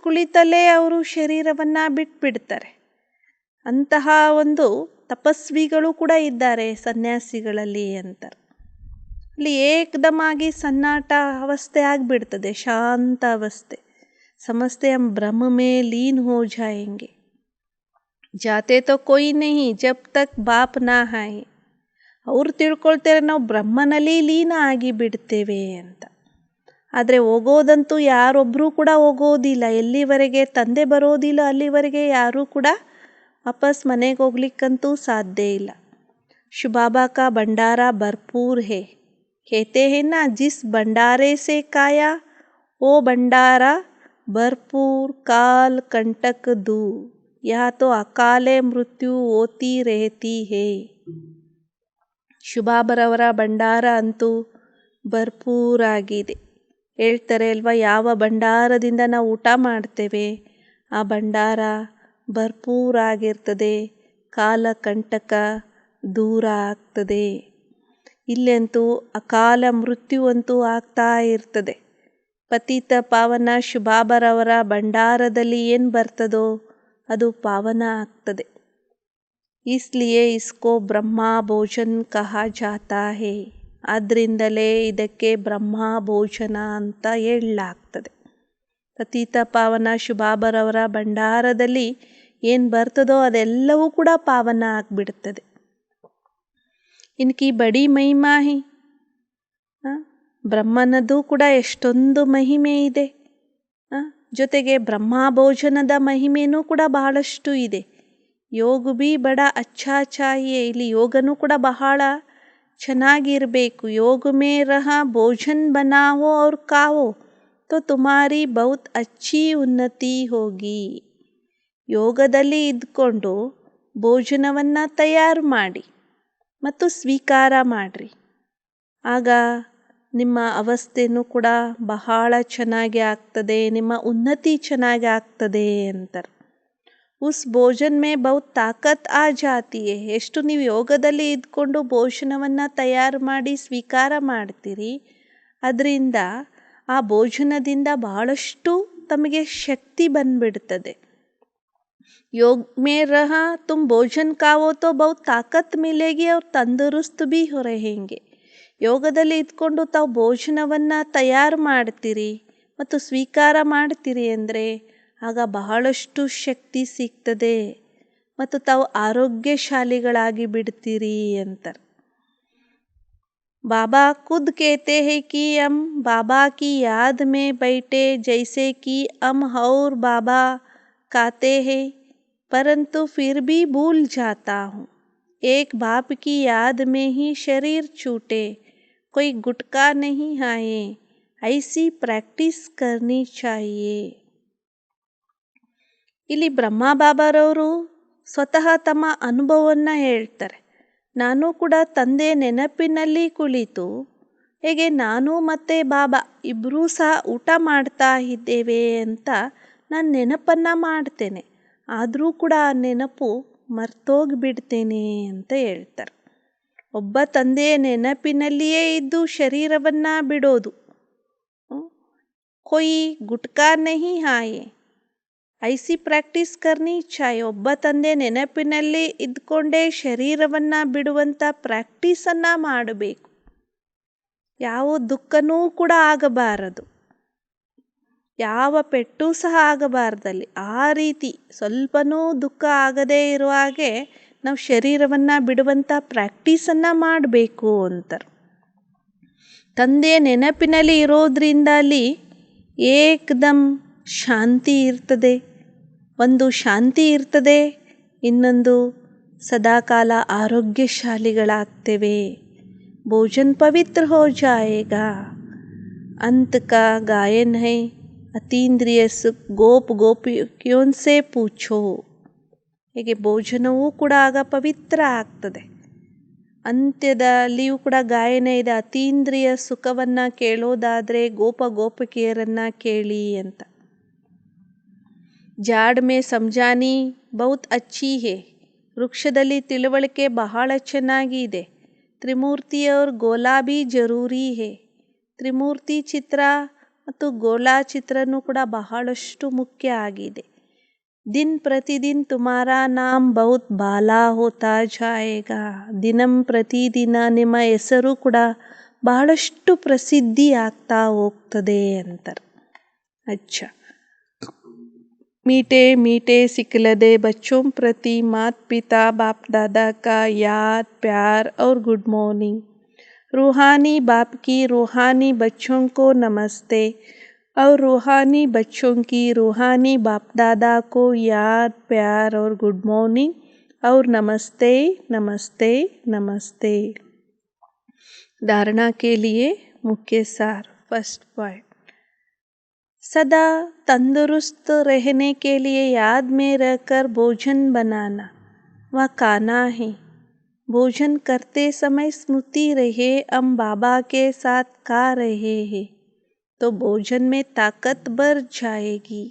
ಕುಳಿತಲ್ಲೇ ಅವರು ಶರೀರವನ್ನು ಬಿಟ್ಬಿಡ್ತಾರೆ. ಅಂತಹ ಒಂದು ತಪಸ್ವಿಗಳು ಕೂಡ ಇದ್ದಾರೆ ಸನ್ಯಾಸಿಗಳಲ್ಲಿ ಅಂತಾರೆ. ಅಲ್ಲಿ ಏಕದಮಾಗಿ ಸನ್ನಾಟ ಅವಸ್ಥೆ ಆಗಿಬಿಡ್ತದೆ, ಶಾಂತ ಅವಸ್ಥೆ. ಸಮಸ್ತೆ ಹಮ್ ಬ್ರಹ್ಮ ಮೇ ಲೀನ್ ಹೋ ಜಾಯೆಂಗೆ. ಜಾತೆ ತೋ ಕೋಯಿ ನಹಿ ಜಬ್ ತಕ್ ಬಾಪ್ ನಾ ಆಯೆ. ಅವರು ತಿಳ್ಕೊಳ್ತಾರೆ ನಾವು ಬ್ರಹ್ಮನಲ್ಲಿ ಲೀನ ಆಗಿ ಬಿಡ್ತೇವೆ ಅಂತ. ಆದರೆ ಹೋಗೋದಂತೂ ಯಾರೊಬ್ಬರೂ ಕೂಡ ಹೋಗೋದಿಲ್ಲ. ಎಲ್ಲಿವರೆಗೆ ತಂದೆ ಬರೋದಿಲ್ಲ ಅಲ್ಲಿವರೆಗೆ ಯಾರೂ ಕೂಡ ವಾಪಸ್ ಮನೆಗೆ ಹೋಗ್ಲಿಕ್ಕಂತೂ ಸಾಧ್ಯ ಇಲ್ಲ. ಶಿವಬಾಬಾ ಕಾ ಭಂಡಾರ ಭರ್ಪೂರ್ ಹೇ. कहते हैं ना, जिस भंडारे से खाया वो भंडारा भरपूर, काल कंटक दूर. यहाँ तो ಅಕಾಲೆ ಮೃತ್ಯು ಹೋती रहती है. ಶುಭಾಬರವರ ಭಂಡಾರ ಅಂತೂ ಭರ್ಪೂರಾಗಿದೆ. ಹೇಳ್ತಾರೆ ಅಲ್ವಾ, ಯಾವ ಭಂಡಾರದಿಂದ ನಾವು ಊಟ ಮಾಡ್ತೇವೆ ಆ ಭಂಡಾರ ಭರ್ಪೂರಾಗಿರ್ತದೆ, ಕಾಲಕಂಟಕ ದೂರ ಆಗ್ತದೆ. ಇಲ್ಲಂತೂ ಅಕಾಲ ಮೃತ್ಯು ಅಂತೂ ಆಗ್ತಾ ಇರ್ತದೆ. ಪತಿತ ಪಾವನ ಶುಭಾಬರವರ ಭಂಡಾರದಲ್ಲಿ ಏನು ಬರ್ತದೋ ಅದು ಪಾವನ ಆಗ್ತದೆ. ಇಸ್ಲಿಯೇ ಇಸ್ಕೋ ಬ್ರಹ್ಮ ಭೋಜನ್ ಕಹಾ ಜಾತಾ ಹೇ. ಆದ್ದರಿಂದಲೇ ಇದಕ್ಕೆ ಬ್ರಹ್ಮ ಭೋಜನ ಅಂತ ಹೇಳಲಾಗ್ತದೆ. ಪತಿತ ಪಾವನ ಶುಭಾಬರವರ ಭಂಡಾರದಲ್ಲಿ ಏನು ಬರ್ತದೋ ಅದೆಲ್ಲವೂ ಕೂಡ ಪಾವನ ಆಗಿಬಿಡ್ತದೆ. ಇನ್ಕಿ ಬಡಿ ಮಹಿಮಾ ಹಿ, ಬ್ರಹ್ಮನದು ಕೂಡ ಎಷ್ಟೊಂದು ಮಹಿಮೆ ಇದೆ. ಜೊತೆಗೆ ಬ್ರಹ್ಮ ಭೋಜನದ ಮಹಿಮೆನೂ ಕೂಡ ಬಹಳಷ್ಟು ಇದೆ. ಯೋಗ ಬಿ ಬಡ ಅಚ್ಚಾ ಚಾಹಿಯೇ. ಇಲ್ಲಿ ಯೋಗನೂ ಕೂಡ ಬಹಳ ಚೆನ್ನಾಗಿರಬೇಕು. ಯೋಗ ಮೇ ರಹ ಭೋಜನ್ ಬನಾವೋ ಔರ್ ಕಾವೋ ತೋ ತುಮಾರಿ ಬಹುತ್ ಅಚ್ಚಿ ಉನ್ನತಿ ಹೋಗಿ. ಯೋಗದಲ್ಲಿ ಇದ್ಕೊಂಡು ಭೋಜನವನ್ನು ತಯಾರು ಮಾಡಿ ಮತ್ತು ಸ್ವೀಕಾರ ಮಾಡಿರಿ. ಆಗ ನಿಮ್ಮ ಅವಸ್ಥೆನೂ ಕೂಡ ಬಹಳ ಚೆನ್ನಾಗಿ ಆಗ್ತದೆ, ನಿಮ್ಮ ಉನ್ನತಿ ಚೆನ್ನಾಗಿ ಆಗ್ತದೆ ಅಂತಾರೆ. ಉಸ್ ಭೋಜನ್ ಮೇ ಬಹುತ್ ತಾಕತ್ ಆ ಜಾತಿ ಹೇ. ಎಷ್ಟು ನೀವು ಯೋಗದಲ್ಲಿ ಇದ್ಕೊಂಡು ಭೋಜನವನ್ನು ತಯಾರು ಮಾಡಿ ಸ್ವೀಕಾರ ಮಾಡ್ತೀರಿ, ಅದರಿಂದ ಆ ಭೋಜನದಿಂದ ಬಹಳಷ್ಟು ತಮಗೆ ಶಕ್ತಿ ಬಂದ್ಬಿಡ್ತದೆ. योग में रहा तुम भोजन खाओ तो बहुत ताकत मिलेगी और तंदुरुस्त भी हो रहेंगे. ಯೋಗದಲ್ಲಿ ಇದ್ಕೊಂಡು ತಾವು ಭೋಜನವನ್ನು ತಯಾರು ಮಾಡ್ತೀರಿ ಮತ್ತು ಸ್ವೀಕಾರ ಮಾಡ್ತೀರಿ ಅಂದರೆ ಆಗ ಬಹಳಷ್ಟು ಶಕ್ತಿ ಸಿಗ್ತದೆ ಮತ್ತು ತಾವು ಆರೋಗ್ಯಶಾಲಿಗಳಾಗಿ ಬಿಡ್ತೀರಿ ಅಂತಾರೆ. बाबा खुद कहते हैं कि हम बाबा की याद में बैठे जैसे कि हम और बाबा खाते हैं, परंतु फिर भी भूल जाता हूँ. एक बाप की याद में ही शरीर छूटे, कोई गुटका नहीं आए, ऐसी प्रैक्टिस करनी चाहिए. ಇಲ್ಲಿ ಬ್ರಹ್ಮ ಬಾಬಾರವರು ಸ್ವತಃ ತಮ್ಮ ಅನುಭವವನ್ನು ಹೇಳ್ತಾರೆ. ನಾನು ಕೂಡ ತಂದೆ ನೆನಪಿನಲ್ಲಿ ಕುಳಿತು ಹೇಗೆ ನಾನು ಮತ್ತು ಬಾಬಾ ಇಬ್ಬರೂ ಸಹ ಊಟ ಮಾಡ್ತಾ ಇದ್ದೇವೆ ಅಂತ ನಾನು ನೆನಪನ್ನು ಮಾಡ್ತೇನೆ, ಆದರೂ ಕೂಡ ಆ ನೆನಪು ಮರ್ತೋಗಿಬಿಡ್ತೇನೆ ಅಂತ ಹೇಳ್ತಾರೆ. ಒಬ್ಬ ತಂದೆಯ ನೆನಪಿನಲ್ಲಿಯೇ ಇದ್ದು ಶರೀರವನ್ನು ಬಿಡೋದು. ಕೊಯ್ ಗುಟ್ಕಾ ನಹಿ ಹಾಯೆ ಐಸಿ ಪ್ರಾಕ್ಟೀಸ್ ಕರ್ನಿ ಚಾಯ್. ಒಬ್ಬ ತಂದೆ ನೆನಪಿನಲ್ಲಿ ಇದ್ಕೊಂಡೇ ಶರೀರವನ್ನು ಬಿಡುವಂಥ ಪ್ರಾಕ್ಟೀಸನ್ನು ಮಾಡಬೇಕು. ಯಾವ ದುಃಖನೂ ಕೂಡ ಆಗಬಾರದು, ಯಾವ ಪೆಟ್ಟು ಸಹ ಆಗಬಾರ್ದಲ್ಲಿ. ಆ ರೀತಿ ಸ್ವಲ್ಪನೂ ದುಃಖ ಆಗದೇ ಇರುವ ಹಾಗೆ ನಾವು ಶರೀರವನ್ನು ಬಿಡುವಂಥ ಪ್ರಾಕ್ಟೀಸನ್ನು ಮಾಡಬೇಕು ಅಂತಾರೆ. ತಂದೆ ನೆನಪಿನಲ್ಲಿ ಇರೋದ್ರಿಂದ ಅಲ್ಲಿ ಏಕದಮ್ ಶಾಂತಿ ಇರ್ತದೆ. ಒಂದು ಶಾಂತಿ ಇರ್ತದೆ, ಇನ್ನೊಂದು ಸದಾಕಾಲ ಆರೋಗ್ಯಶಾಲಿಗಳಾಗ್ತೇವೆ. ಭೋಜನ್ ಪವಿತ್ರ ಹೋ ಜಾಯೇಗಾ, अंत का गायन है ಅತೀಂದ್ರಿಯ ಸುಖ ಗೋಪ್ ಗೋಪಿಯೋನ್ಸೆ ಪೂಛೋ. ಹೀಗೆ ಭೋಜನವೂ ಕೂಡ ಆಗ ಪವಿತ್ರ ಆಗ್ತದೆ. ಅಂತ್ಯದಲ್ಲಿಯೂ ಕೂಡ ಗಾಯನ ಇದೆ, ಅತೀಂದ್ರಿಯ ಸುಖವನ್ನು ಕೇಳೋದಾದರೆ ಗೋಪಿಕೆಯರನ್ನು ಕೇಳಿ ಅಂತ. ಜಾಡ್ ಮೇ ಸಮಜಾನಿ ಬಹುತ್ ಅಚ್ಚಿ ಹೇ. ವೃಕ್ಷದಲ್ಲಿ ತಿಳುವಳಿಕೆ ಬಹಳ ಚೆನ್ನಾಗಿ ಇದೆ. ತ್ರಿಮೂರ್ತಿ ಔರ್ ಗೋಲಾ ಭಿ ಜರೂರಿ ಹೇ. ತ್ರಿಮೂರ್ತಿ ಚಿತ್ರ ಮತ್ತು ಗೋಲಾ ಚಿತ್ರನೂ ಕೂಡ ಬಹಳಷ್ಟು ಮುಖ್ಯ ಆಗಿದೆ. ದಿನ ಪ್ರತಿದಿನ ತುಮಾರಾ ನಾಮ್ ಬಹುತ್ ಬಾಲಾ ಹೋತಾ ಜಾಯೇಗಾ. ದಿನಂ ಪ್ರತಿದಿನ ನಿಮ್ಮ ಹೆಸರು ಕೂಡ ಬಹಳಷ್ಟು ಪ್ರಸಿದ್ಧಿ ಆಗ್ತಾ ಹೋಗ್ತದೆ ಅಂತಾರೆ. ಅಚ್ಚಾ, मीठे मीठे सिखलदे बच्चों प्रति माता पिता बाप दादा का याद प्यार और गुड मॉर्निंग. रूहानी बाप की रूहानी बच्चों को नमस्ते और रूहानी बच्चों की रूहानी बाप दादा को याद प्यार और गुड मॉर्निंग और नमस्ते नमस्ते नमस्ते. धारणा के लिए मुख्य सार। फर्स्ट पॉइंट, सदा तंदुरुस्त रहने के लिए याद में रहकर भोजन बनाना व खाना है। भोजन करते समय स्मृति रहे हम बाबा के साथ खा रहे हैं, तो भोजन में ताकत बढ़ जाएगी।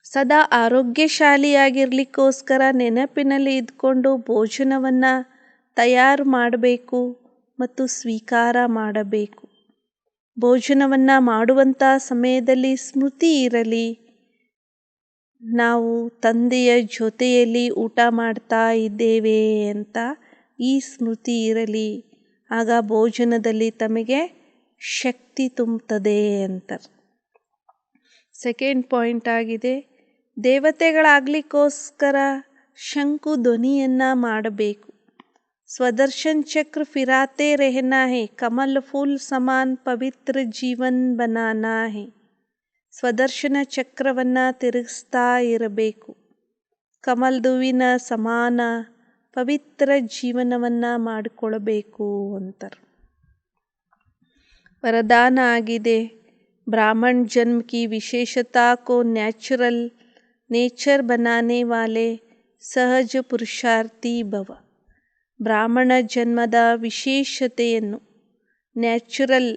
ಸದಾ ಆರೋಗ್ಯಶಾಲಿಯಾಗಿರ್ಲಿಕ್ಕೋಸ್ಕರ ನೆನಪಿನಲ್ಲಿ ಇದ್ಕೊಂಡು ಭೋಜನವನ್ನು ತಯಾರು ಮಾಡಬೇಕು ಮತ್ತು ಸ್ವೀಕಾರ ಮಾಡಬೇಕು. ಭೋಜನವನ್ನು ಮಾಡುವಂಥ ಸಮಯದಲ್ಲಿ ಸ್ಮೃತಿ ಇರಲಿ, ನಾವು ತಂದೆಯ ಜೊತೆಯಲ್ಲಿ ಊಟ ಮಾಡ್ತಾ ಇದ್ದೇವೆ ಅಂತ ಈ ಸ್ಮೃತಿ ಇರಲಿ. ಆಗ ಭೋಜನದಲ್ಲಿ ತಮಗೆ ಶಕ್ತಿ ತುಂಬುತ್ತದೆ ಅಂತಾರೆ. ಸೆಕೆಂಡ್ ಪಾಯಿಂಟ್ ಆಗಿದೆ, ದೇವತೆಗಳಾಗಲಿಕ್ಕೋಸ್ಕರ ಶಂಕು ಧ್ವನಿಯನ್ನು ಮಾಡಬೇಕು. ಸ್ವದರ್ಶನ್ ಚಕ್ರ ಫಿರಾತೆ ರೆಹನಾ ಹೇ, ಕಮಲ್ ಫೂಲ್ ಸಮಾನ್ ಪವಿತ್ರ ಜೀವನ್ ಬನಾನಾ ಹೇ. ಸ್ವದರ್ಶನ ಚಕ್ರವನ್ನು ತಿರುಗಿಸ್ತಾ ಇರಬೇಕು. ಕಮಲ್ದುವಿನ ಸಮಾನ ಪವಿತ್ರ ಜೀವನವನ್ನು ಮಾಡಿಕೊಳ್ಬೇಕು ಅಂತಾರೆ. ವರದಾನ ಆಗಿದೆ, ब्राह्मण जन्म की विशेषता को नेचर बनाने वाले सहज पुरुषार्थी भव. ಬ್ರಾಹ್ಮಣ ಜನ್ಮದ ವಿಶೇಷತೆಯನ್ನು ನ್ಯಾಚುರಲ್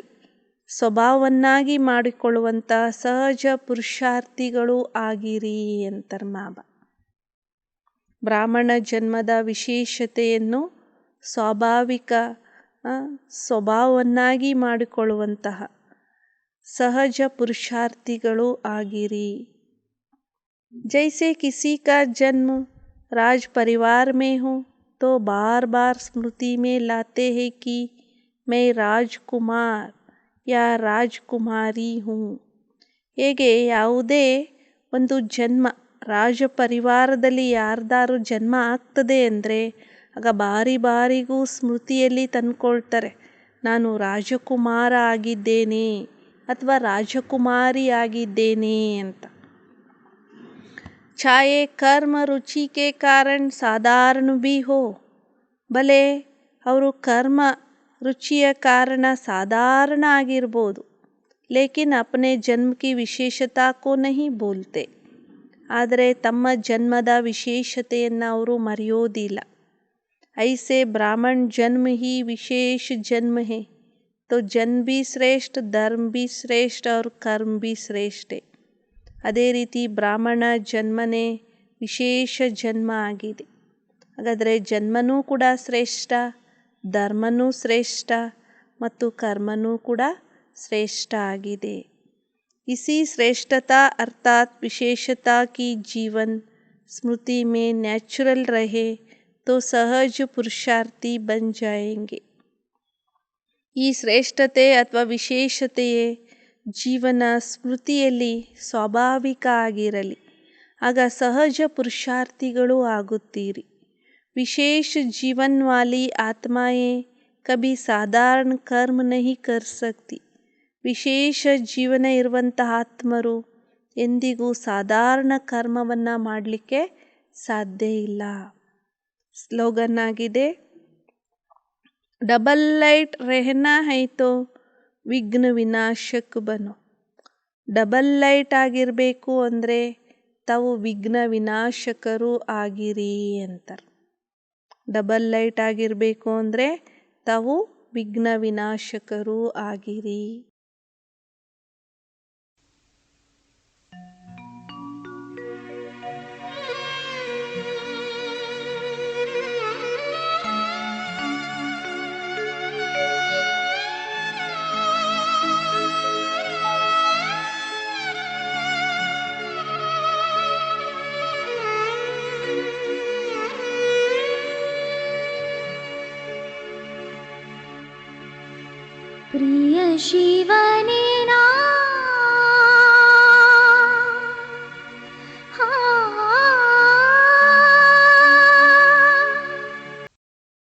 ಸ್ವಭಾವವನ್ನಾಗಿ ಮಾಡಿಕೊಳ್ಳುವಂಥ ಸಹಜ ಪುರುಷಾರ್ಥಿಗಳು ಆಗಿರಿ ಅಂತಾರೆ ಬಾಬಾ. ಬ್ರಾಹ್ಮಣ ಜನ್ಮದ ವಿಶೇಷತೆಯನ್ನು ಸ್ವಾಭಾವಿಕ ಸ್ವಭಾವವನ್ನಾಗಿ ಮಾಡಿಕೊಳ್ಳುವಂತಹ सहज पुरुषार्थिಗಳು ಆಗಿರಿ. जैसे किसी का जन्म राज परिवार में हो तो बार बार स्मृति में लाते हैं कि मैं राजकुमार या राजकुमारी हूँ. ಹೇಗೆ ಯಾವುದೇ ಒಂದು ಜನ್ಮ ರಾಜ ಪರಿವಾರದಲ್ಲಿ ಯಾರ್ದಾರು ಜನ್ಮ ಆಗ್ತದೆ ಅಂದರೆ ಆಗ ಬಾರಿ ಬಾರಿಗೂ ಸ್ಮೃತಿಯಲ್ಲಿ ತಂದ್ಕೊಳ್ತಾರೆ, ನಾನು ರಾಜಕುಮಾರ ಆಗಿದ್ದೇನೆ ಅಥವಾ ರಾಜಕುಮಾರಿ ಆಗಿದ್ದೇನೆ ಅಂತ. ಚಾಹೆ ಕರ್ಮ ರುಚಿ ಕೆ ಕಾರಣ ಸಾಧಾರಣ ಭಿ ಹೋ, ಭಲೆ ಅವರು ಕರ್ಮ ರುಚಿಯ ಕಾರಣ ಸಾಧಾರಣ ಆಗಿರ್ಬೋದು, ಲೇಕಿನ್ ಅಪನೆ ಜನ್ಮ ಕಿ ವಿಶೇಷತಾ ಕೋ ನಹಿ ಬೋಲ್ತೆ. ಆದರೆ ತಮ್ಮ ಜನ್ಮದ ವಿಶೇಷತೆಯನ್ನು ಅವರು ಮರೆಯೋದಿಲ್ಲ. ಐಸೆ ಬ್ರಾಹ್ಮಣ ಜನ್ಮ ಹಿ ವಿಶೇಷ ಜನ್ಮ ಹೇ, तो जन्म भी श्रेष्ठ, धर्म भी श्रेष्ठ और कर्म भी श्रेष्ठ है. ಅದೇ ರೀತಿ ಬ್ರಾಹ್ಮಣ ಜನ್ಮನೇ ವಿಶೇಷ ಜನ್ಮ ಆಗಿದೆ. ಹಾಗಾದರೆ ಜನ್ಮನೂ ಕೂಡ ಶ್ರೇಷ್ಠ, ಧರ್ಮನೂ ಶ್ರೇಷ್ಠ ಮತ್ತು ಕರ್ಮನೂ ಕೂಡ ಶ್ರೇಷ್ಠ ಆಗಿದೆ. इसी श्रेष्ठता अर्थात विशेषता की जीवन स्मृति में नेचुरल रहे तो सहज पुरुषार्थी बन जाएंगे. ಈ ಶ್ರೇಷ್ಠತೆ ಅಥವಾ ವಿಶೇಷತೆಯೇ ಜೀವನ ಸ್ಮೃತಿಯಲ್ಲಿ ಸ್ವಾಭಾವಿಕ ಆಗಿರಲಿ, ಆಗ ಸಹಜ ಪುರುಷಾರ್ಥಿಗಳು ಆಗುತ್ತೀರಿ. ವಿಶೇಷ जीवन वाली आत्माएं कभी साधारण कर्म नहीं कर सकती. ವಿಶೇಷ ಜೀವನ ಇರುವಂತಹ ಆತ್ಮರು ಎಂದಿಗೂ ಸಾಧಾರಣ ಕರ್ಮವನ್ನು ಮಾಡಲಿಕ್ಕೆ ಸಾಧ್ಯ ಇಲ್ಲ. ಸ್ಲೋಗನ್ ಆಗಿದೆ, डबल लाइट रहना है तो ವಿಘ್ನ ವಿನಾಶಕ ಬನು. ಡಬಲ್ ಲೈಟ್ ಆಗಿರಬೇಕು ಅಂದರೆ ತಾವು ವಿಘ್ನ ವಿನಾಶಕರು ಆಗಿರಿ ಅಂತಾರೆ. ಡಬಲ್ ಲೈಟ್ ಆಗಿರಬೇಕು ಅಂದರೆ ತಾವು ವಿಘ್ನ ವಿನಾಶಕರು ಆಗಿರಿ. प्रिय शिवा